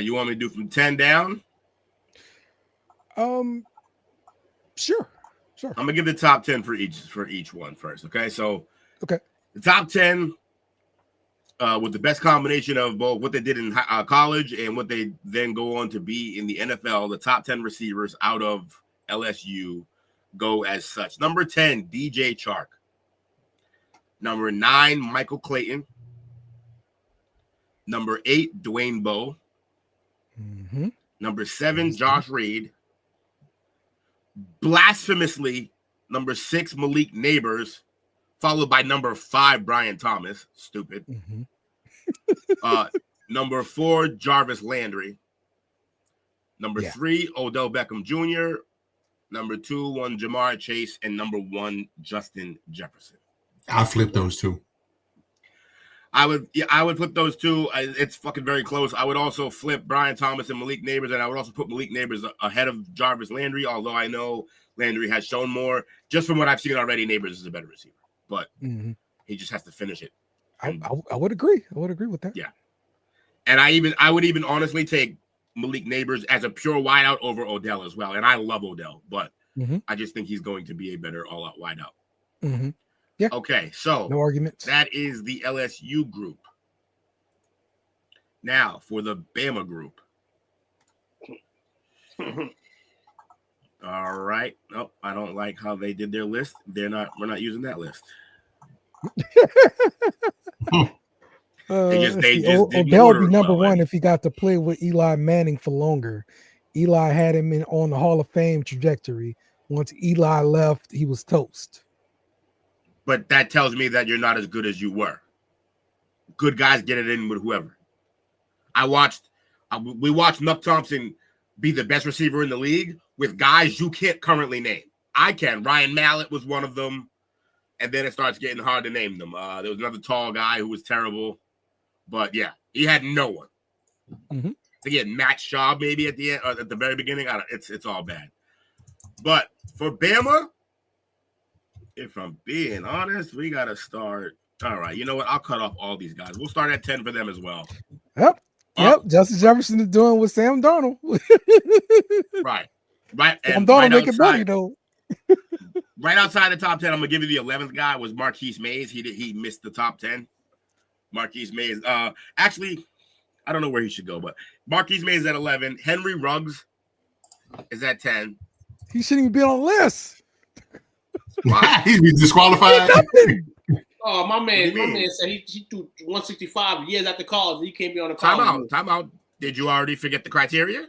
[SPEAKER 1] You want me to do from 10 down?
[SPEAKER 4] Sure.
[SPEAKER 1] I'm gonna give the top 10 for each one first. Okay, so
[SPEAKER 4] okay,
[SPEAKER 1] the top 10 with the best combination of both what they did in college and what they then go on to be in the NFL. The top 10 receivers out of LSU go as such. Number 10, DJ Chark. Number 9, Michael Clayton. Number 8, Dwayne Bowe.
[SPEAKER 4] Mm-hmm.
[SPEAKER 1] Number 7, Josh Reed. Blasphemously, number 6, Malik Neighbors, followed by number 5, Brian Thomas. Stupid.
[SPEAKER 4] Mm-hmm.
[SPEAKER 1] Number 4, Jarvis Landry. Number 3, Odell Beckham Jr. Number 2, Jamar Chase, and number 1, Justin Jefferson.
[SPEAKER 5] I'll flip those two.
[SPEAKER 1] I would flip those two. It's fucking very close. I would also flip Brian Thomas and Malik Neighbors, and I would also put Malik Neighbors ahead of Jarvis Landry, although I know Landry has shown more. Just from what I've seen already, Neighbors is a better receiver, but he just has to finish it.
[SPEAKER 4] I would agree. I would agree with that.
[SPEAKER 1] Yeah. And I would even honestly take Malik Neighbors as a pure wideout over Odell as well. And I love Odell, but I just think he's going to be a better all-out wideout.
[SPEAKER 4] Mm-hmm. Yeah.
[SPEAKER 1] Okay, so
[SPEAKER 4] no arguments.
[SPEAKER 1] That is the LSU group. Now for the Bama group. All right. Nope, I don't like how they did their list. We're not using that list.
[SPEAKER 4] Odell would be number one if he got to play with Eli Manning for longer. Eli had him on the Hall of Fame trajectory. Once Eli left, he was toast.
[SPEAKER 1] But that tells me that you're not as good as you were. Good guys get it in with whoever. We watched Nuck Thompson be the best receiver in the league with guys you can't currently name. I can. Ryan Mallett was one of them. And then it starts getting hard to name them. There was another tall guy who was terrible. But yeah, he had no one.
[SPEAKER 4] Mm-hmm.
[SPEAKER 1] I think he had Matt Shaw maybe at the end, or at the very beginning. It's all bad. But for Bama, if I'm being honest, we got to start. All right. You know what? I'll cut off all these guys. We'll start at 10 for them as well.
[SPEAKER 4] Yep. Justin Jefferson is doing with Sam Darnold.
[SPEAKER 1] Right.
[SPEAKER 4] Sam Darnold make it better, though.
[SPEAKER 1] Right outside the top 10, I'm going to give you the 11th guy was Marquise Mays. He missed the top 10. Marquise Mays. Actually, I don't know where he should go, but Marquise Mays is at 11. Henry Ruggs is at 10.
[SPEAKER 4] He shouldn't even be on the list.
[SPEAKER 5] He's been disqualified.
[SPEAKER 6] Oh, my man said he threw 165 years after college. He can't be on the college.
[SPEAKER 1] Time out. Did you already forget the criteria?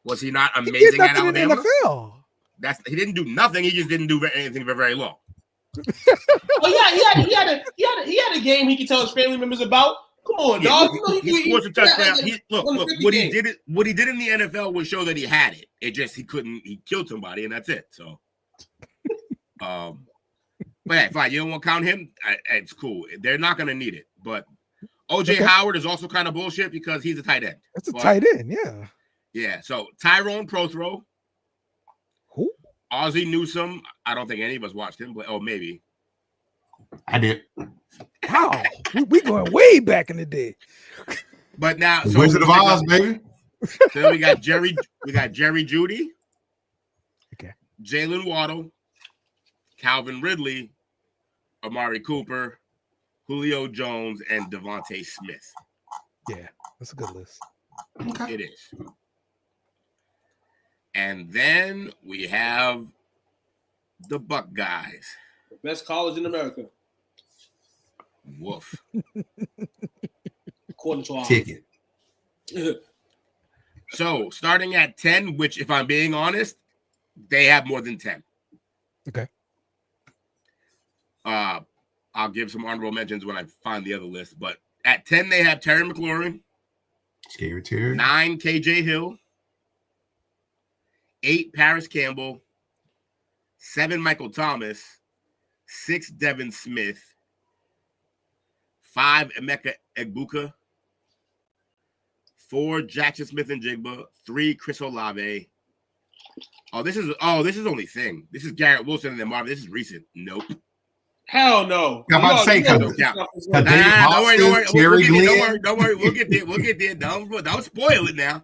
[SPEAKER 1] Was he not amazing at Alabama? He didn't do nothing. He just didn't do anything for very long.
[SPEAKER 6] He had a game he could tell his family members about. Come on, dog.
[SPEAKER 1] He scored a touchdown. Look, what he did in the NFL would show that he had it. It just he killed somebody, and that's it. So, but hey, fine. You don't want to count him. It's cool. They're not going to need it. But OJ Howard is also kind of bullshit because he's a tight end.
[SPEAKER 4] That's a tight end, yeah.
[SPEAKER 1] Yeah. So Tyrone Prothro.
[SPEAKER 4] Who?
[SPEAKER 1] Ozzie Newsome. I don't think any of us watched him, but maybe.
[SPEAKER 5] I did.
[SPEAKER 4] Wow, we going way back in the day.
[SPEAKER 1] But now,
[SPEAKER 5] Wizard of Oz, baby.
[SPEAKER 1] So we got Jerry Jeudy.
[SPEAKER 4] Okay.
[SPEAKER 1] Jalen Waddle. Calvin Ridley. Amari Cooper. Julio Jones and Devontae Smith.
[SPEAKER 4] Yeah, that's a good list.
[SPEAKER 5] Okay.
[SPEAKER 1] It is. And then we have the Buck guys.
[SPEAKER 6] Best college in America.
[SPEAKER 1] Woof.
[SPEAKER 6] According to our
[SPEAKER 5] ticket.
[SPEAKER 1] So starting at 10, which if I'm being honest, they have more than 10.
[SPEAKER 4] Okay.
[SPEAKER 1] I'll give some honorable mentions when I find the other list. But at 10, they have Terry McLaurin.
[SPEAKER 5] Scary Terry.
[SPEAKER 1] 9, KJ Hill. 8, Paris Campbell. 7, Michael Thomas. 6, Devin Smith. 5, Emeka Egbuka. 4, Jackson Smith and Jigba. 3, Chris Olave. This is only thing. This is Garrett Wilson and then Marvin. This is recent. Nope.
[SPEAKER 6] Hell no.
[SPEAKER 5] I'm about to say,
[SPEAKER 1] Don't worry. We'll get there. Don't spoil it now.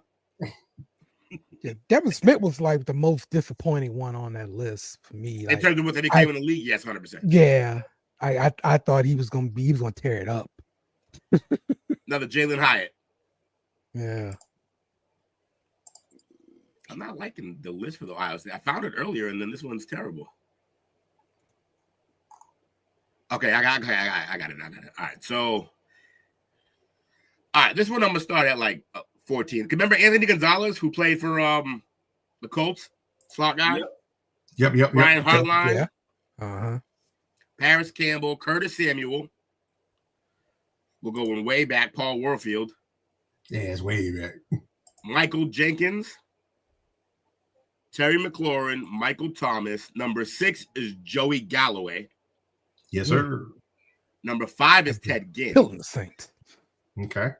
[SPEAKER 4] Yeah, Devin Smith was like the most disappointing one on that list for me.
[SPEAKER 1] In terms of what they came in the league, yes, 100%.
[SPEAKER 4] Yeah, I thought he was gonna tear it up.
[SPEAKER 1] Another Jalen Hyatt.
[SPEAKER 4] Yeah.
[SPEAKER 1] I'm not liking the list for the Ohio State. I found it earlier, and then this one's terrible. Okay, I got it. All right, so this one I'm gonna start at like 14. Remember Anthony Gonzalez, who played for the Colts, slot guy?
[SPEAKER 5] Yep.
[SPEAKER 1] Brian Hartline.
[SPEAKER 4] Yeah.
[SPEAKER 1] Paris Campbell, Curtis Samuel. We're going way back. Paul Warfield.
[SPEAKER 5] Yeah, it's way back.
[SPEAKER 1] Michael Jenkins. Terry McLaurin, Michael Thomas. Number 6 is Joey Galloway.
[SPEAKER 5] Yes, sir.
[SPEAKER 1] Number 5 is Ted Ginn.
[SPEAKER 4] Killing the Saints.
[SPEAKER 5] Okay.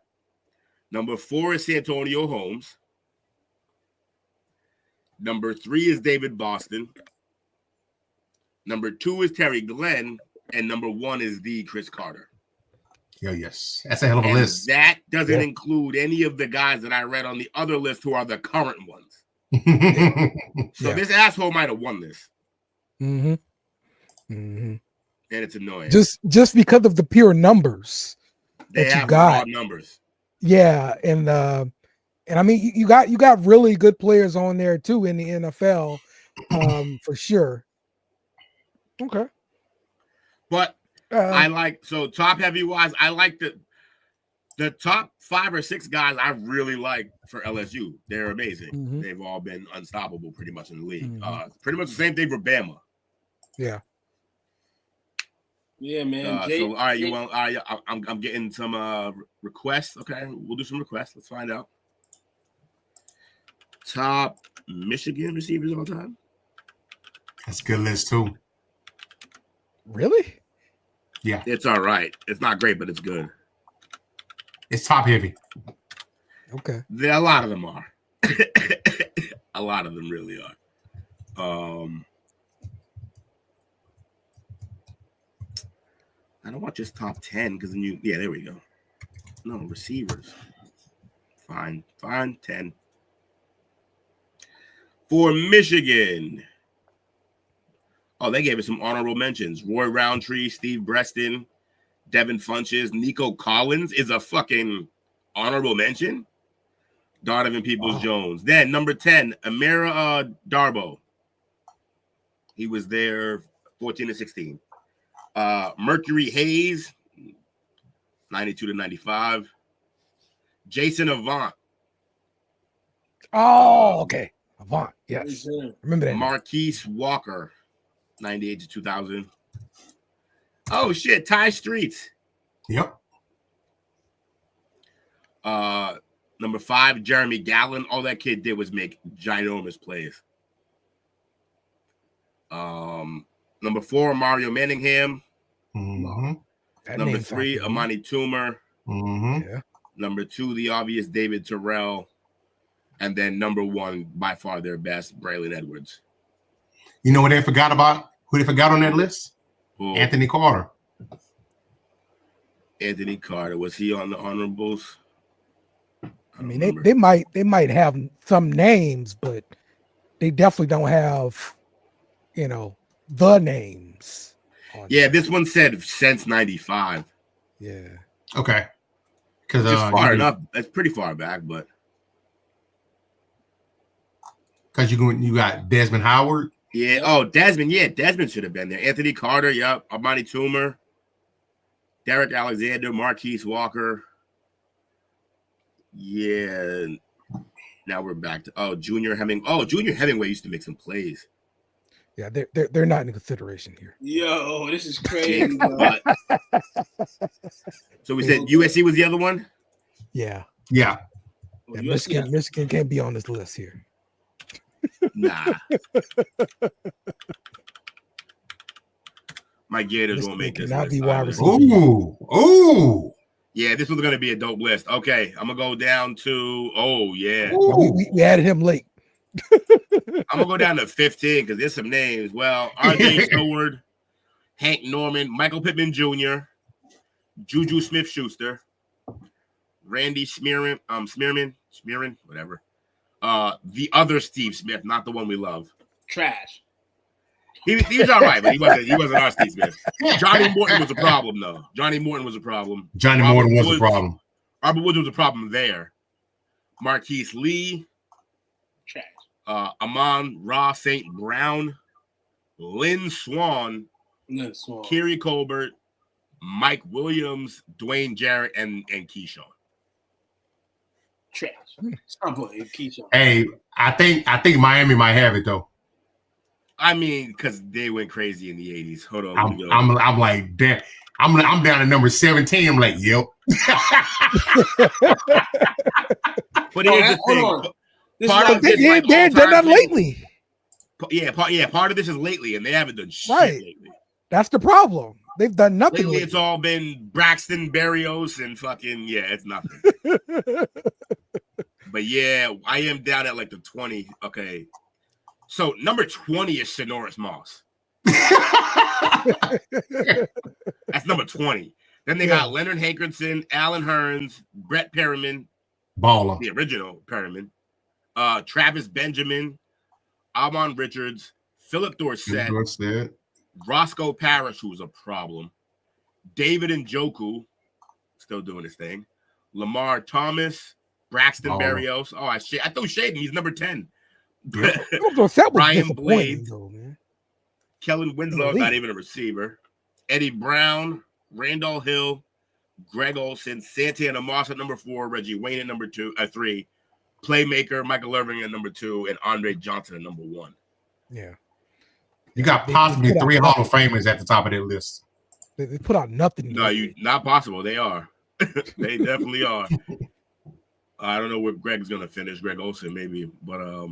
[SPEAKER 1] Number 4 is Santonio Holmes. Number 3 is David Boston. Number 2 is Terry Glenn. And number 1 is the Chris Carter.
[SPEAKER 5] Yes. That's a hell of a list.
[SPEAKER 1] That doesn't include any of the guys that I read on the other list who are the current ones. So this asshole might have won this. And it's annoying.
[SPEAKER 4] Just because of the pure numbers that you got.
[SPEAKER 1] Numbers.
[SPEAKER 4] Yeah, and I mean you got really good players on there too in the NFL, for sure. Okay.
[SPEAKER 1] But I like top heavy wise, I like the top 5 or 6 guys I really like for LSU. They're amazing. They've all been unstoppable pretty much in the league. Pretty much the same thing for Bama.
[SPEAKER 4] Yeah.
[SPEAKER 6] Yeah, man.
[SPEAKER 1] So all right, I'm getting some requests. Okay, we'll do some requests. Let's find out. Top Michigan receivers all time.
[SPEAKER 5] That's a good list too.
[SPEAKER 4] Really?
[SPEAKER 5] Yeah.
[SPEAKER 1] It's all right. It's not great, but it's good.
[SPEAKER 5] It's top heavy.
[SPEAKER 4] Okay.
[SPEAKER 1] A lot of them are. A lot of them really are. I don't want just top 10 because then there we go. No, receivers. Fine, 10. For Michigan. Oh, they gave us some honorable mentions. Roy Roundtree, Steve Breston, Devin Funches, Nico Collins is a fucking honorable mention. Donovan Peoples-Jones. Then number 10, Amira Darbo. He was there 14 to 16. Mercury Hayes, 92 to 95. Jason Avant.
[SPEAKER 4] Oh, okay. Avant, yes. Remember that.
[SPEAKER 1] Marquise Walker, 98 to 2000. Oh, shit. Ty Streets.
[SPEAKER 5] Yep.
[SPEAKER 1] Number 5, Jeremy Gallon. All that kid did was make ginormous plays. Number 4, Mario Manningham. Number 3, Amani Toomer.
[SPEAKER 4] Yeah.
[SPEAKER 1] Number 2, the obvious David Terrell. And then number 1, by far their best, Braylon Edwards.
[SPEAKER 5] You know what they forgot about? Who they forgot on that list? Anthony Carter.
[SPEAKER 1] Anthony Carter. Was he on the honorables?
[SPEAKER 4] I mean, they might have some names, but they definitely don't have, the names.
[SPEAKER 1] Yeah, this one said since 95.
[SPEAKER 4] Yeah.
[SPEAKER 5] Okay. Because
[SPEAKER 1] far enough. That's pretty far back, but
[SPEAKER 5] because you got Desmond Howard.
[SPEAKER 1] Yeah. Oh, Desmond. Yeah, Desmond should have been there. Anthony Carter. Yep. Amani Toomer. Derek Alexander. Marquise Walker. Yeah. Now we're back to Junior Hemingway. Oh, Junior Hemingway used to make some plays.
[SPEAKER 4] Yeah, they're not in consideration here.
[SPEAKER 6] Yo, this is crazy.
[SPEAKER 1] So we said USC was the other one?
[SPEAKER 4] Yeah.
[SPEAKER 5] Yeah.
[SPEAKER 4] Michigan can't be on this list here.
[SPEAKER 1] Nah. My Gators won't make this list.
[SPEAKER 5] Ooh.
[SPEAKER 1] Yeah, this was going to be a dope list. Okay, I'm going to go down to,
[SPEAKER 4] we added him late.
[SPEAKER 1] I'm going to go down to 15 because there's some names. Well, RJ Stewart, Hank Norman, Michael Pittman Jr., Juju Smith-Schuster, Randy Smearman, whatever. The other Steve Smith, not the one we love.
[SPEAKER 6] Trash.
[SPEAKER 1] He was all right, but he wasn't our Steve Smith. Johnny Morton was a problem, though. Johnny Morton was a problem.
[SPEAKER 5] Morton was a problem.
[SPEAKER 1] Robert Woods was a problem there. Marquise Lee.
[SPEAKER 6] Trash.
[SPEAKER 1] Amon-Ra St. Brown. Lynn Swan. Kerry Colbert. Mike Williams. Dwayne Jarrett, and Keyshawn.
[SPEAKER 6] Trash. Stop playing Keyshawn.
[SPEAKER 5] Hey, I think Miami might have it though.
[SPEAKER 1] I mean, because they went crazy in the 80s. Hold on.
[SPEAKER 5] I'm like, damn. I'm down to number 17. I'm like, yep.
[SPEAKER 1] But here's the thing.
[SPEAKER 4] They're not lately.
[SPEAKER 1] Part of this is lately, and they haven't done shit lately.
[SPEAKER 4] That's the problem. They've done nothing.
[SPEAKER 1] Lately, it's all been Braxton Berrios and fucking, it's nothing. But yeah, I am down at like the 20. Okay. So number 20 is Shanoris Moss. That's number 20. Then they got Leonard Hankerson, Alan Hearns, Brett Perriman,
[SPEAKER 5] baller,
[SPEAKER 1] the original Perriman, Travis Benjamin, Amon Richards, Philip Dorsett, Roscoe Parrish, who's a problem, David Njoku, still doing his thing, Lamar Thomas, Braxton Berrios. Oh, I threw shade him. He's number 10. Ryan Blade, Kellen Winslow, not even a receiver. Eddie Brown, Randall Hill, Greg Olson, Santana Moss at number 4, Reggie Wayne at number 3, Playmaker, Michael Irving at number 2, and Andre Johnson at number 1.
[SPEAKER 4] Yeah.
[SPEAKER 5] You got possibly 3 Hall of Famers at the top of that list.
[SPEAKER 4] They put out nothing.
[SPEAKER 1] No, not possible. They are. They definitely are. I don't know where Greg's gonna finish. Greg Olson, maybe, but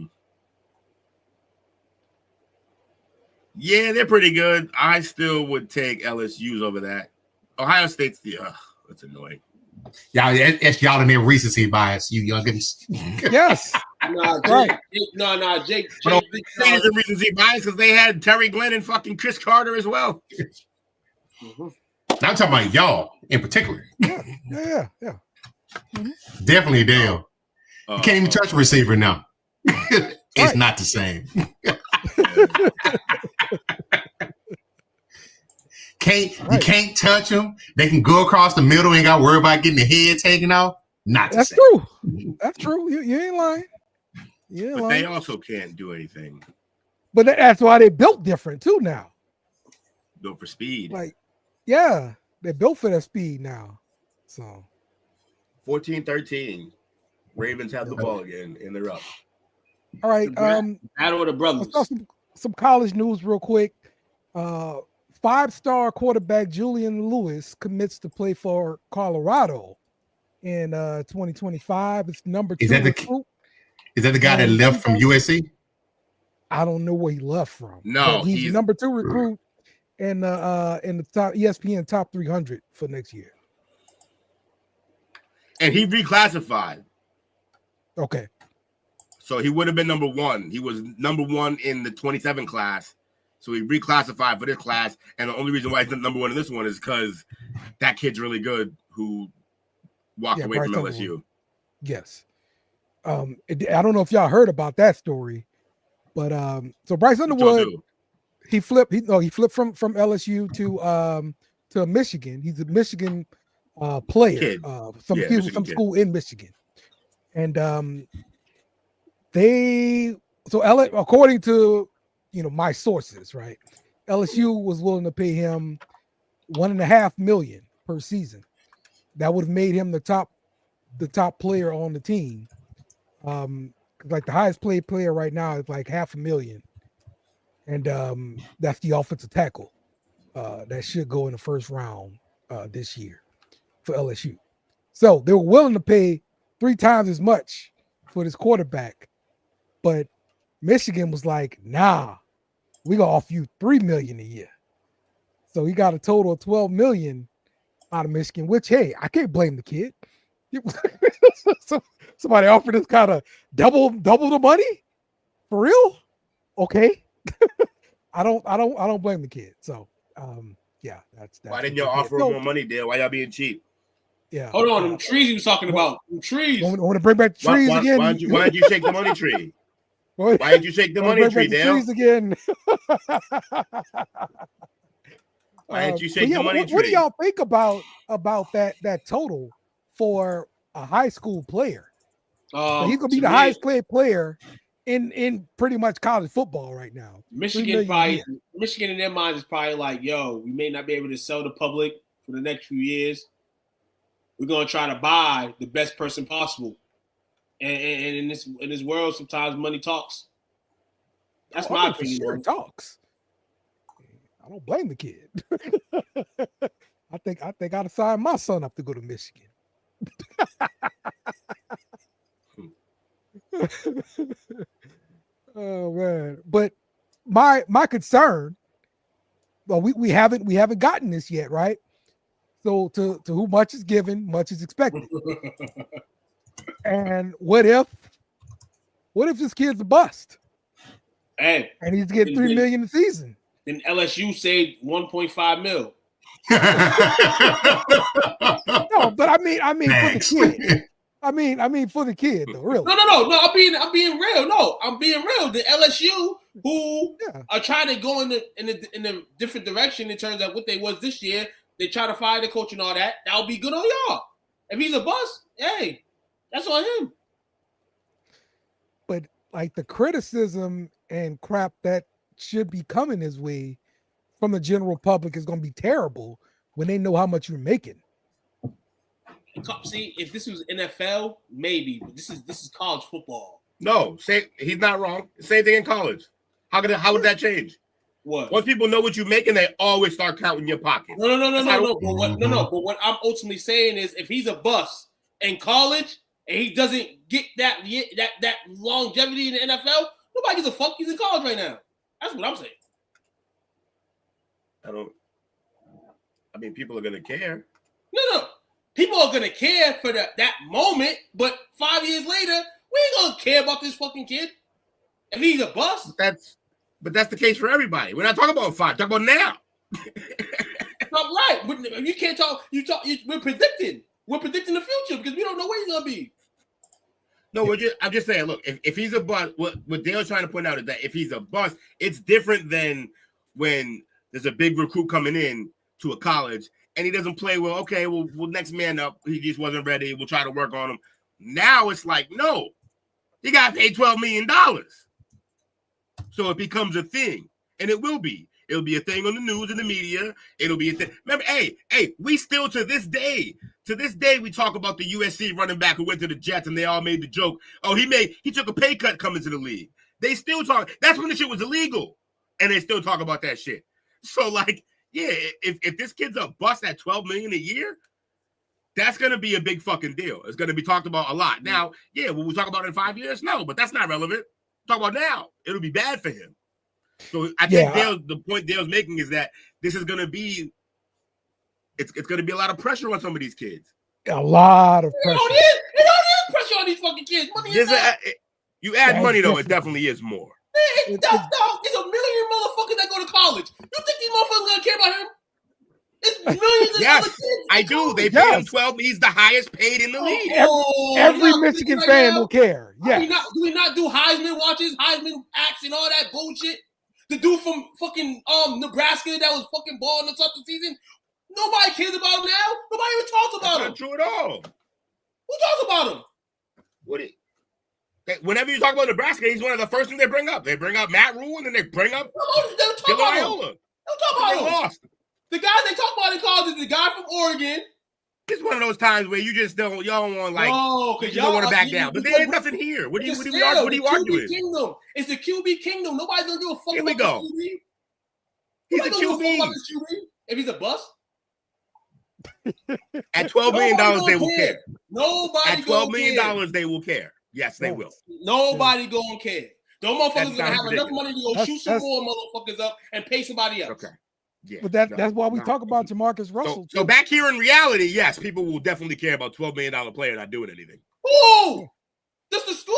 [SPEAKER 1] yeah, they're pretty good. I still would take LSU's over that. Ohio State's that's annoying.
[SPEAKER 5] Y'all, it's y'all in their recency bias, you youngins.
[SPEAKER 4] Yes.
[SPEAKER 6] Jake.
[SPEAKER 1] State is a recency bias because they had Terry Glenn and fucking Chris Carter as well.
[SPEAKER 5] I'm talking about y'all in particular.
[SPEAKER 4] Yeah. Mm-hmm.
[SPEAKER 5] Definitely Dale. You can't even touch a receiver now. It's not the same. You can't touch them. They can go across the middle and got to worry about getting the head taken off. That's
[SPEAKER 4] true. That's true. You ain't lying.
[SPEAKER 1] But they also can't do anything.
[SPEAKER 4] But that's why they built different too now.
[SPEAKER 1] Built for speed.
[SPEAKER 4] They built for that speed now. So
[SPEAKER 1] 14-13. Ravens have the ball again, and they're up.
[SPEAKER 4] All right.
[SPEAKER 6] Battle of the brothers.
[SPEAKER 4] Some college news real quick. 5-star quarterback Julian Lewis commits to play for Colorado in 2025. It's number 2 recruit.
[SPEAKER 5] Is that the guy that left from USC?
[SPEAKER 4] I don't know where he left from.
[SPEAKER 1] No,
[SPEAKER 4] he's number 2 recruit in the top ESPN top 300 for next year.
[SPEAKER 1] And he reclassified.
[SPEAKER 4] Okay.
[SPEAKER 1] So he would have been number 1. He was number 1 in the 27 class. So he reclassified for this class. And the only reason why he's number 1 in this one is because that kid's really good who walked away from LSU.
[SPEAKER 4] Yes. I don't know if y'all heard about that story, but so Bryce Underwood, he flipped from LSU to Michigan. He's a Michigan player, some school in Michigan. And according to my sources, right, LSU was willing to pay him $1.5 million per season. That would have made him the top player on the team. Like the highest paid player right now is like $500,000, and that's the offensive tackle that should go in the first round this year for LSU. So they were willing to pay 3 times as much for this quarterback, but Michigan was like, "Nah, we gonna offer you $3 million a year." So he got a total of $12 million out of Michigan. Which, hey, I can't blame the kid. Somebody offered this kind of double the money for real. Okay. I don't blame the kid. So yeah, that's
[SPEAKER 1] why didn't y'all offer him more money, deal? Why y'all being cheap?
[SPEAKER 4] Yeah.
[SPEAKER 6] Hold on, them trees he was talking about. Them trees.
[SPEAKER 4] I want to bring back the trees again.
[SPEAKER 1] Why didn't you shake the money tree? Why didn't you shake the money tree, Dale?
[SPEAKER 4] Trees again.
[SPEAKER 1] Why didn't you shake the money tree?
[SPEAKER 4] What do y'all think about that total for a high school player? So he's gonna be the highest paid player in pretty much college football right now.
[SPEAKER 6] Michigan in their minds is probably like, yo, we may not be able to sell the public for the next few years. We're gonna try to buy the best person possible. And in this world, sometimes money talks. That's my opinion.
[SPEAKER 4] Sure, it talks. I don't blame the kid. I think I'd sign my son up to go to Michigan. Oh man. But my concern, well, we haven't gotten this yet, right? So to whom much is given, much is expected. And what if this kid's a bust?
[SPEAKER 6] Hey,
[SPEAKER 4] and he's getting $3 million a season.
[SPEAKER 6] Then LSU saved $1.5 million.
[SPEAKER 4] No, but I mean for the kid. I mean for the kid though, really.
[SPEAKER 6] No. I'm being real. No, I'm being real. The LSU who are trying to go in a different direction in terms of what they was this year. They try to fire the coach and all that. That'll be good on y'all. If he's a bust, hey, that's on him.
[SPEAKER 4] But like the criticism and crap that should be coming his way from the general public is going to be terrible when they know how much you're making.
[SPEAKER 6] See, if this was NFL, maybe, but this is college football.
[SPEAKER 1] No, he's not wrong. Same thing in college. How would that change?
[SPEAKER 6] What?
[SPEAKER 1] Once people know what you're making, they always start counting your pockets.
[SPEAKER 6] No. But what I'm ultimately saying is, if he's a bust in college and he doesn't get that longevity in the NFL, nobody gives a fuck. He's in college right now. That's what I'm saying.
[SPEAKER 1] I mean, people are gonna care. No.
[SPEAKER 6] People are gonna care for that moment, but 5 years later, we ain't gonna care about this fucking kid. If he's a bust,
[SPEAKER 1] But that's the case for everybody. We're not talking about 5. Talk about now.
[SPEAKER 6] I'm right. You can't talk. We're predicting. We're predicting the future because we don't know where he's gonna be.
[SPEAKER 1] No, I'm just saying. Look, if he's a bust, what Dale's trying to point out is that if he's a bust, it's different than when there's a big recruit coming in to a college and he doesn't play well. Okay, well, next man up. He just wasn't ready. We'll try to work on him. Now it's like, no, he got paid $12 million. So it becomes a thing, and it will be. It'll be a thing on the news and the media. It'll be a thing. Remember, hey, we still to this day, we talk about the USC running back who went to the Jets, and they all made the joke. Oh, he took a pay cut coming to the league. They still talk. That's when the shit was illegal, and they still talk about that shit. So, like, yeah, if this kid's a bust at $12 million a year, that's gonna be a big fucking deal. It's gonna be talked about a lot. Now, yeah, will we talk about it in 5 years? No, but that's not relevant. Talk about now. It'll be bad for him. So I think the point Dale's making is that this is going to be, it's going to be a lot of pressure on some of these kids.
[SPEAKER 4] A lot of pressure.
[SPEAKER 6] It don't is pressure on these fucking kids.
[SPEAKER 1] You add money though, it definitely is more.
[SPEAKER 6] It's a million motherfuckers that go to college. You think these motherfuckers gonna care about him? It's millions of other kids.
[SPEAKER 1] I do. They pay him 12. He's the highest paid in the league.
[SPEAKER 4] Every Michigan fan will care. Yeah.
[SPEAKER 6] Do we not do Heisman watches, Heisman acts, and all that bullshit? The dude from fucking Nebraska that was fucking balling the second season. Nobody cares about him now. Nobody even talks about him.
[SPEAKER 1] Not true at all.
[SPEAKER 6] Who talks about him?
[SPEAKER 1] Whenever you talk about Nebraska, he's one of the first things they bring up. They bring up Matt Rule, and then they bring up
[SPEAKER 6] Don't talk about him.
[SPEAKER 1] Lost.
[SPEAKER 6] The guys they talk about in college is the guy from Oregon.
[SPEAKER 1] It's one of those times where you just don't, y'all don't want you don't want to back down. But there ain't nothing here. What are you arguing?
[SPEAKER 6] Kingdom. It's the QB kingdom. Nobody's gonna give a fuck.
[SPEAKER 1] Here we go.
[SPEAKER 6] QB.
[SPEAKER 1] He's a QB.
[SPEAKER 6] If he's a bust.
[SPEAKER 1] At $12 million, they will care.
[SPEAKER 6] Nobody
[SPEAKER 1] at $12 million, they will care. Yes, they will.
[SPEAKER 6] Nobody gonna care. Those motherfuckers gonna have enough money to go shoot some more motherfuckers up and pay somebody else.
[SPEAKER 1] Okay. Yeah,
[SPEAKER 4] but that's why we talk about Jamarcus Russell.
[SPEAKER 1] So back here in reality, yes, people will definitely care about $12 million player not doing anything.
[SPEAKER 6] Who? Just the school?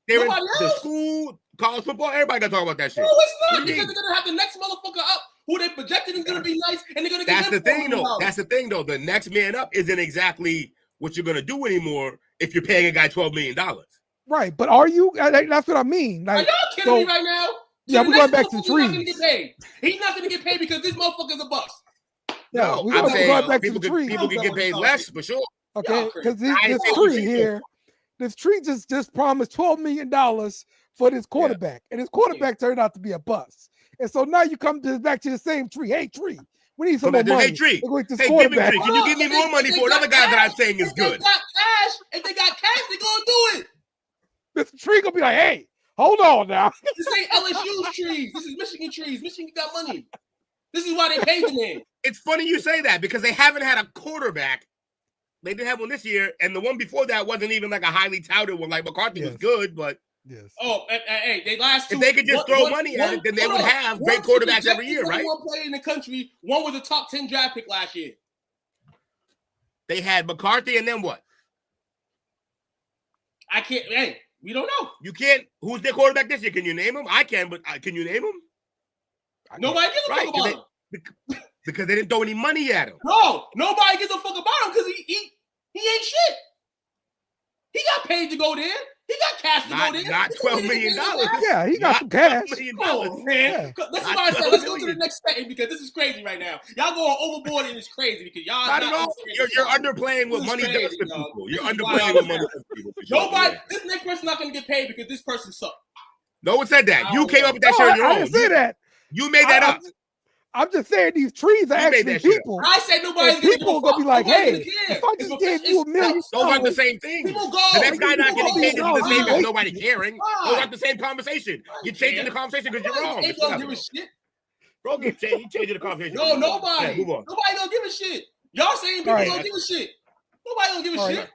[SPEAKER 1] The school, college football, everybody got to talk about that shit.
[SPEAKER 6] No, it's not, because they're going to have the next motherfucker up who they projected is going to be nice, and they're going to get
[SPEAKER 1] That's the thing, though.
[SPEAKER 6] $4
[SPEAKER 1] That's the thing, though. The next man up isn't exactly what you're going to do anymore if you're paying a guy $12 million.
[SPEAKER 4] Right, but are you? That's what I mean. Like,
[SPEAKER 6] are y'all kidding me right now?
[SPEAKER 4] Yeah, we're going back to the trees.
[SPEAKER 6] Not gonna get paid. He's not going to get paid because this motherfucker's a bust.
[SPEAKER 4] No, we're going back to the tree.
[SPEAKER 1] People can get paid less for sure.
[SPEAKER 4] Okay, because this tree here, this tree just promised $12 million for this quarterback, and his quarterback turned out to be a bust. And so now you come back to the same tree. Hey, tree, we need some more money.
[SPEAKER 1] Hey, tree,
[SPEAKER 4] give me tree.
[SPEAKER 1] Can you give me more money for another guy that I'm saying is good?
[SPEAKER 6] If they got cash, they're going to do it.
[SPEAKER 4] This tree going to be like, hey, hold on now.
[SPEAKER 6] This ain't LSU's trees. This is Michigan trees. Michigan got money. This is why they paid the man.
[SPEAKER 1] It's funny you say that because they haven't had a quarterback. They didn't have one this year, and the one before that wasn't even like a highly touted one. Like McCarthy was good, but
[SPEAKER 6] Oh, hey, they last two.
[SPEAKER 1] If they could just throw money at it, then they would have great quarterbacks every year, right?
[SPEAKER 6] One player in the country. One was a top 10 draft pick last year.
[SPEAKER 1] They had McCarthy, and then what?
[SPEAKER 6] I can't. Hey, we don't know.
[SPEAKER 1] You can't. Who's their quarterback this year? Can you name him? I can, but can you name him?
[SPEAKER 6] Nobody gives a fuck about him.
[SPEAKER 1] Because they didn't throw any money at him.
[SPEAKER 6] No, nobody gives a fuck about him because he ain't shit. He got paid to go there. He got cash to go there.
[SPEAKER 1] Not $12 million.
[SPEAKER 4] Yeah, he got some cash.
[SPEAKER 6] Oh, man. Yeah. This is why I said let's go to the next segment because this is crazy right now. Y'all going overboard and it's crazy because y'all
[SPEAKER 1] not at all. You're underplaying what money does to people. You're underplaying what money does to people.
[SPEAKER 6] Nobody, this next person's not going to get paid because this person sucked.
[SPEAKER 1] No one said that. You came up with that shit on your own.
[SPEAKER 4] I didn't say that.
[SPEAKER 1] You made that up.
[SPEAKER 4] I'm just saying these trees are actually people.
[SPEAKER 6] I said nobody's
[SPEAKER 4] people gonna be like, hey, if I just gave you $1 million,
[SPEAKER 1] those aren't the same thing. The next guy not getting paid is the same as nobody caring. Those aren't the same conversation. You're changing the conversation because you're wrong.
[SPEAKER 6] They don't give a shit.
[SPEAKER 1] Bro, you changing the conversation.
[SPEAKER 6] No, nobody. Move on. Nobody don't give a shit. Y'all saying people don't give a shit. Nobody don't give a shit.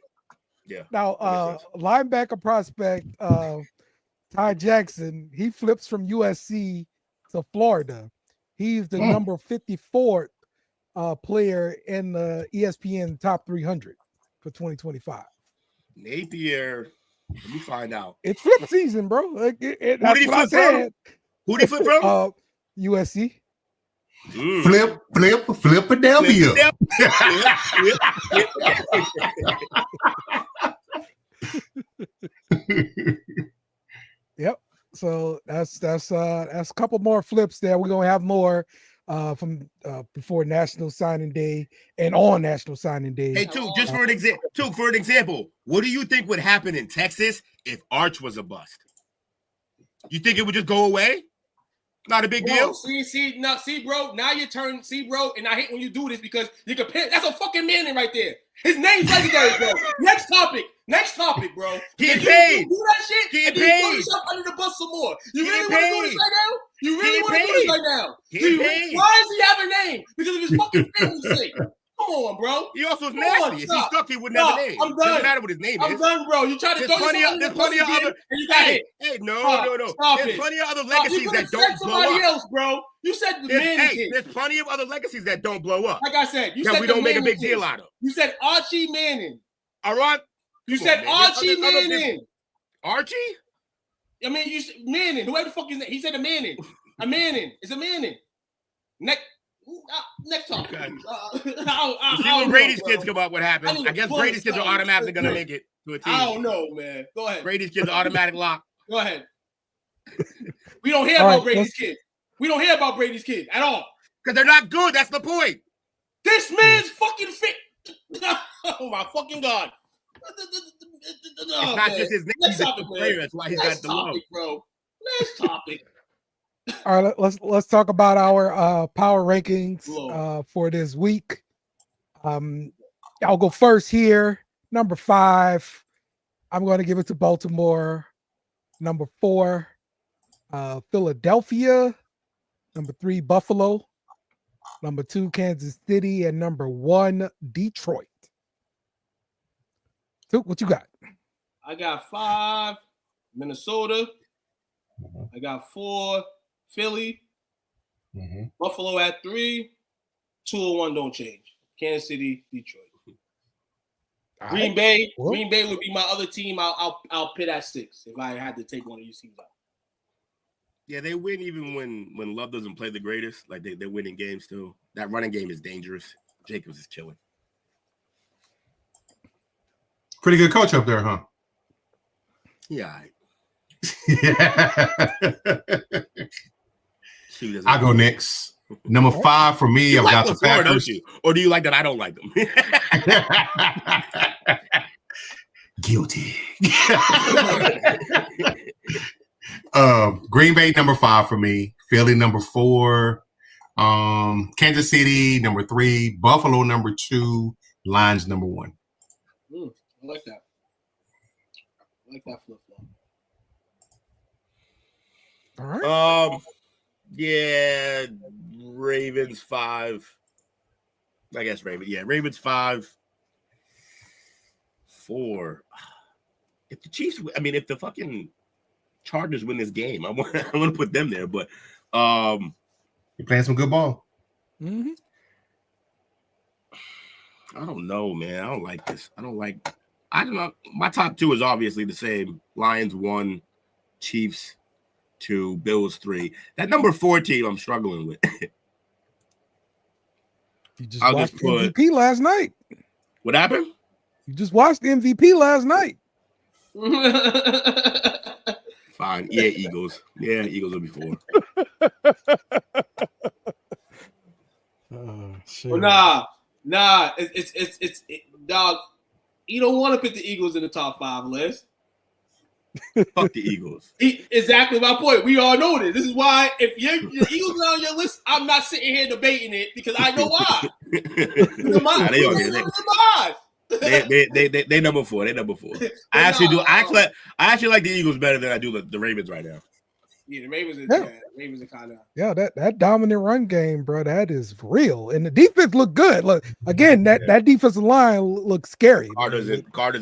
[SPEAKER 1] Yeah.
[SPEAKER 4] Now, linebacker prospect Ty Jackson, he flips from USC to Florida. He's the number 54th player in the ESPN top 300 for 2025.
[SPEAKER 1] Napier, let me find out.
[SPEAKER 4] It's flip season, bro. Like, that's what I said.
[SPEAKER 1] Who did he flip from?
[SPEAKER 4] USC.
[SPEAKER 5] Philadelphia.
[SPEAKER 4] Yep. So that's a couple more flips there. We're gonna have more from before National Signing Day and on National Signing Day.
[SPEAKER 1] Hey, just for an example, what do you think would happen in Texas if Arch was a bust? You think it would just go away? Not a big deal.
[SPEAKER 6] See, bro. Now you turn, bro. And I hate when you do this because you compare. That's a fucking Manning right there. His name's legendary, bro. Next topic, bro.
[SPEAKER 1] Get paid.
[SPEAKER 6] Do that shit.
[SPEAKER 1] Get
[SPEAKER 6] paid. You throw yourself under the bus some more. You really want to do this right now? You really want to do this right now? Why does he have a name? Because of his fucking family's sake. Come on, bro.
[SPEAKER 1] He also is nasty. If he's stuck, he wouldn't have a name.
[SPEAKER 6] I'm done.
[SPEAKER 1] Doesn't matter what his name is.
[SPEAKER 6] I'm done, bro. You try to throw
[SPEAKER 1] there's plenty of other.
[SPEAKER 6] And you got hit.
[SPEAKER 1] Hey, no. There's plenty of other legacies that don't blow up.
[SPEAKER 6] Else, bro. You said the Manning.
[SPEAKER 1] There's plenty of other legacies that don't blow up.
[SPEAKER 6] Like I said, you said
[SPEAKER 1] we don't make a big deal out of.
[SPEAKER 6] You said Archie Manning.
[SPEAKER 1] All right.
[SPEAKER 6] You said Archie Manning.
[SPEAKER 1] Archie?
[SPEAKER 6] I mean, you said Manning. Whoever the fuck is that? He said a Manning. A Manning. It's a Manning. Next talk.
[SPEAKER 1] Okay. See when Brady's kids come up, what happens? I guess Brady's kids are automatically going to make it to a team.
[SPEAKER 6] I don't know, man. Go ahead.
[SPEAKER 1] Brady's kids are automatic lock.
[SPEAKER 6] Go ahead. We don't hear about Brady's kids. We don't hear about Brady's kids at all.
[SPEAKER 1] Because they're not good. That's the point.
[SPEAKER 6] This man's fucking fit. Oh, my fucking God.
[SPEAKER 1] It's not just his name. He's a player. That's why he's got the love.
[SPEAKER 6] Bro. Next topic.
[SPEAKER 4] All right, let's talk about our power rankings for this week. I'll go first here. Number 5, I'm going to give it to Baltimore. Number 4, Philadelphia. Number 3, Buffalo. Number 2, Kansas City, and number 1, Detroit. So, what you got?
[SPEAKER 6] I got 5, Minnesota. I got 4, Philly. Buffalo at 3. 2 and 1 don't change. Kansas City, Detroit. Green Bay. Green Bay would be my other team. I'll pit at 6 if I had to take one of these teams out.
[SPEAKER 1] Yeah, they win even when Love doesn't play the greatest. Like they're winning games too. That running game is dangerous. Jacobs is killing.
[SPEAKER 5] Pretty good coach up there, huh?
[SPEAKER 1] Yeah.
[SPEAKER 5] I go next. Number 5 for me. I've got the Packers.
[SPEAKER 1] Don't you? Or do you like that I don't like them?
[SPEAKER 5] Guilty. Green Bay number 5 for me. Philly number 4. Kansas City number 3. Buffalo number 2. Lions number 1.
[SPEAKER 6] I like that. I like that flip flop.
[SPEAKER 4] All right.
[SPEAKER 1] Yeah, Ravens 5. I guess Ravens. Yeah, Ravens 5. 4. If the Chiefs, I mean, if the fucking Chargers win this game, I want to put them there. But
[SPEAKER 5] you're playing some good ball.
[SPEAKER 4] Mm-hmm.
[SPEAKER 1] I don't know, man. I don't like this. I don't know. My top 2 is obviously the same. Lions 1, Chiefs 2, Bills 3. That number 4 team I'm struggling with.
[SPEAKER 4] You just watched MVP last night.
[SPEAKER 1] What happened?
[SPEAKER 4] You just watched the MVP last night.
[SPEAKER 1] Fine. Yeah, Eagles. Yeah, Eagles will be 4.
[SPEAKER 4] Oh, shit.
[SPEAKER 6] Well, nah. It's dog. You don't want to put the Eagles in the top 5 list.
[SPEAKER 1] Fuck the Eagles.
[SPEAKER 6] Exactly my point. We all know this. This is why if the Eagles are on your list, I'm not sitting here debating it because I know why.
[SPEAKER 1] They number 4. They number 4. I actually like the Eagles better than I do the Ravens right now.
[SPEAKER 6] Yeah, the Ravens are kind of
[SPEAKER 4] that dominant run game, bro. That is real, and the defense look good. Look again, that defensive line looks scary.
[SPEAKER 1] Carter's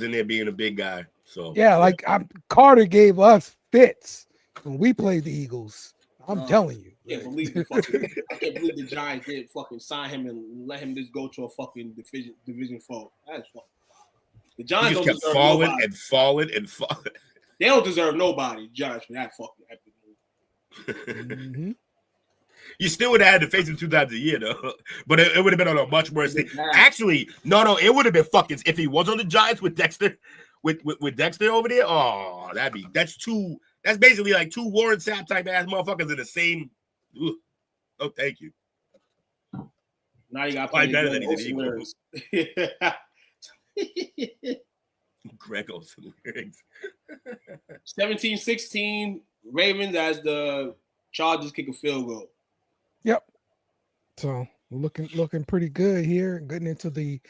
[SPEAKER 1] in there being a big guy. So
[SPEAKER 4] yeah, like Carter gave us fits when we played the Eagles. I'm telling you.
[SPEAKER 6] I can't believe the Giants didn't fucking sign him and let him just go to a fucking division foe. That's fucking. The Giants
[SPEAKER 1] just kept falling and falling.
[SPEAKER 6] They don't deserve nobody, Giants, for that fucking epic move.
[SPEAKER 4] Mm-hmm.
[SPEAKER 1] You still would have had to face him 2 times a year, though. But it would have been on a much worse thing. Actually, no, it would have been fucking if he was on the Giants with Dexter. With Dexter over there, that's basically like 2 Warren Sapp type ass motherfuckers in the same. Ugh. Oh, thank you.
[SPEAKER 6] Now you got
[SPEAKER 1] probably better than he's Eagles. Greg Olsen lyrics.
[SPEAKER 6] 17-16 Ravens as the Chargers kick a field goal.
[SPEAKER 4] Yep. So looking pretty good here, getting into the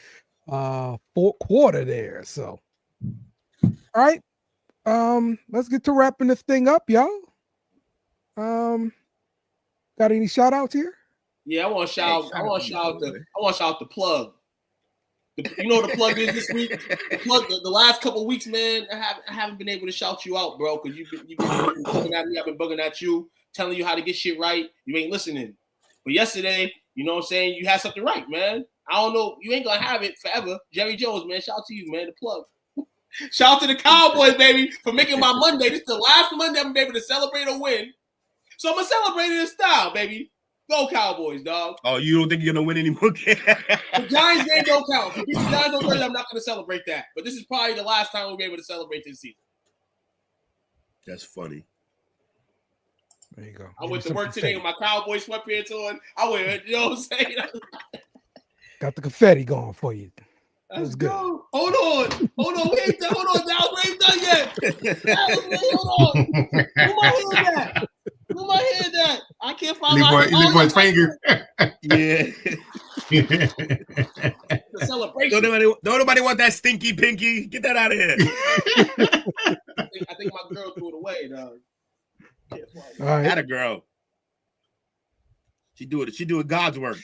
[SPEAKER 4] 4th quarter there. So. All right. Let's get to wrapping this thing up, y'all. Got any shout outs here?
[SPEAKER 6] Yeah, I want to shout out the plug. You know what the plug is this week? The last couple of weeks, man, I haven't been able to shout you out, bro, because you've been bugging at me, I've been bugging at you, telling you how to get shit right. You ain't listening. But yesterday, you know what I'm saying, you had something right, man. I don't know, you ain't gonna have it forever. Jerry Jones, man, shout out to you, man, the plug. Shout out to the Cowboys, baby, for making my Monday. This is the last Monday I'm able to celebrate a win. So I'm going to celebrate it in style, baby. Go Cowboys, dog.
[SPEAKER 1] Oh, you don't think you're going to win anymore?
[SPEAKER 6] The Giants game don't count. If the Giants don't win, I'm not going to celebrate that. But this is probably the last time we'll be able to celebrate this season.
[SPEAKER 1] That's funny.
[SPEAKER 4] There you go.
[SPEAKER 6] I went to work today with my Cowboy sweatpants on. I went, you know what I'm saying?
[SPEAKER 4] Got the confetti going for you.
[SPEAKER 6] Let's go. Hold on. We ain't done. Hold on, Dallas. We ain't done yet. Hold on. Who my head at? I can't find my
[SPEAKER 5] boy's finger.
[SPEAKER 1] Yeah.
[SPEAKER 6] The celebration.
[SPEAKER 1] Don't nobody want that stinky pinky. Get that out of here.
[SPEAKER 6] I think my girl threw it away, dog.
[SPEAKER 4] All right.
[SPEAKER 1] That a girl. She doing God's work.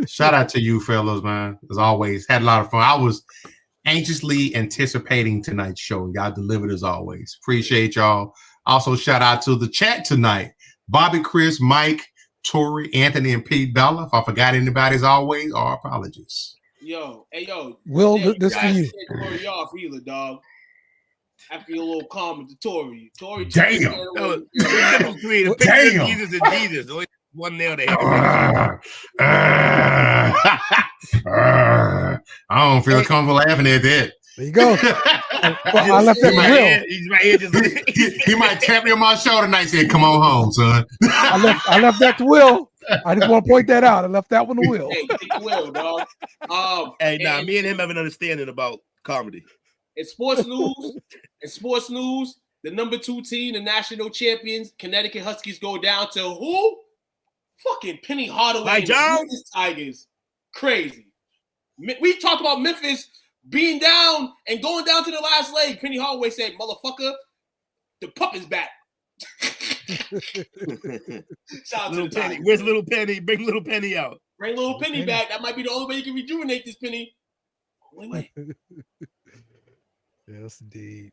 [SPEAKER 5] Shout out to you fellas, man. As always, had a lot of fun. I was anxiously anticipating tonight's show. Y'all delivered as always. Appreciate y'all. Also, shout out to the chat tonight. Bobby, Chris, Mike, Tori, Anthony, and Pete Bella. If I forgot anybody, as always, our apologies.
[SPEAKER 6] Yo, hey, yo.
[SPEAKER 4] Will, this for you.
[SPEAKER 6] Y'all for either, dog. after your little comment to Tory. Tory,
[SPEAKER 5] damn.
[SPEAKER 1] Damn. Jesus and Jesus. Only one nail they
[SPEAKER 5] I don't feel comfortable laughing at that.
[SPEAKER 4] There you go. Well, I left that to Will.
[SPEAKER 1] He's right here.
[SPEAKER 5] He might tap me on my shoulder tonight and say, "Come on home, son."
[SPEAKER 4] I left that to Will. I just want to point that out. I left that one to Will.
[SPEAKER 6] Hey, Will, dog.
[SPEAKER 1] Me and him have an understanding about comedy.
[SPEAKER 6] In sports news, the number 2 team, the national champions, Connecticut Huskies, go down to who? Fucking Penny Hardaway and the Memphis Tigers. Crazy. We talked about Memphis being down and going down to the last leg. Penny Hardaway said, "Motherfucker, the pup is back." Shout out to the
[SPEAKER 1] Penny. Where's Little Penny? Bring Little Penny out.
[SPEAKER 6] Bring Little Penny back. That might be the only way you can rejuvenate this Penny. Wait.
[SPEAKER 4] Yes, indeed.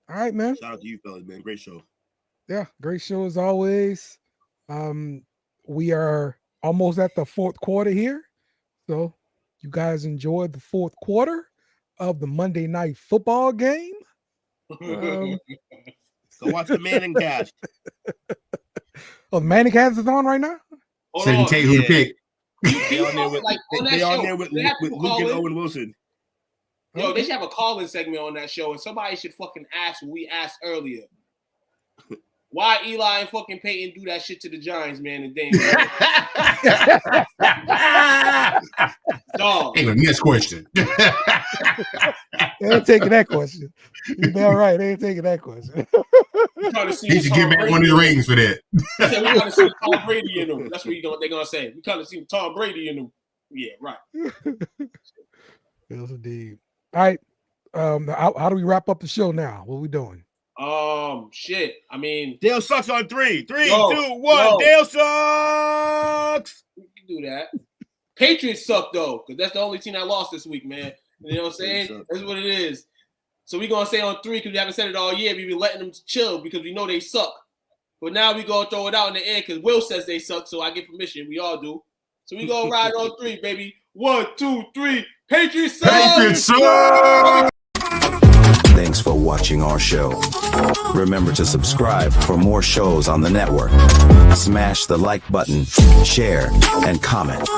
[SPEAKER 4] All right, man.
[SPEAKER 1] Shout out to you, fellas, man. Great show.
[SPEAKER 4] Yeah, great show as always. We are almost at the fourth quarter here. So you guys enjoyed the fourth quarter of the Monday Night Football game.
[SPEAKER 1] Go watch the Manning cast.
[SPEAKER 4] Oh, the Manning cast is on right now?
[SPEAKER 5] So you can tell you who to pick.
[SPEAKER 1] They on there with Luke and Owen Wilson.
[SPEAKER 6] Yo, they should have a call-in segment on that show, and somebody should fucking ask what we asked earlier. Why Eli and fucking Peyton do that shit to the Giants, man? And dog.
[SPEAKER 5] Hey, next question.
[SPEAKER 4] They ain't taking that question. You damn right. They ain't taking that question.
[SPEAKER 5] He should give back one of the rings for that.
[SPEAKER 6] He said, we gotta see Tom Brady in them. That's what they're gonna say. We kind of see Tom Brady in them. Yeah, right.
[SPEAKER 4] Yes, indeed. All right. How do we wrap up the show now? What are we doing?
[SPEAKER 6] Shit. I mean,
[SPEAKER 1] Dale sucks on 3. 3, 2, 1. Dale sucks.
[SPEAKER 6] We can do that. Patriots suck though, because that's the only team that lost this week, man. You know what I'm saying? That's what it is. So we're gonna say on 3 because we haven't said it all year. We've been letting them chill because we know they suck. But now we gonna throw it out in the air because Will says they suck, so I get permission. We all do. So we gonna ride on 3, baby. 1, 2, 3. Patriots suck.
[SPEAKER 5] Patriots suck.
[SPEAKER 9] Thanks for watching our show. Remember to subscribe for more shows on the network. Smash the like button, share, and comment.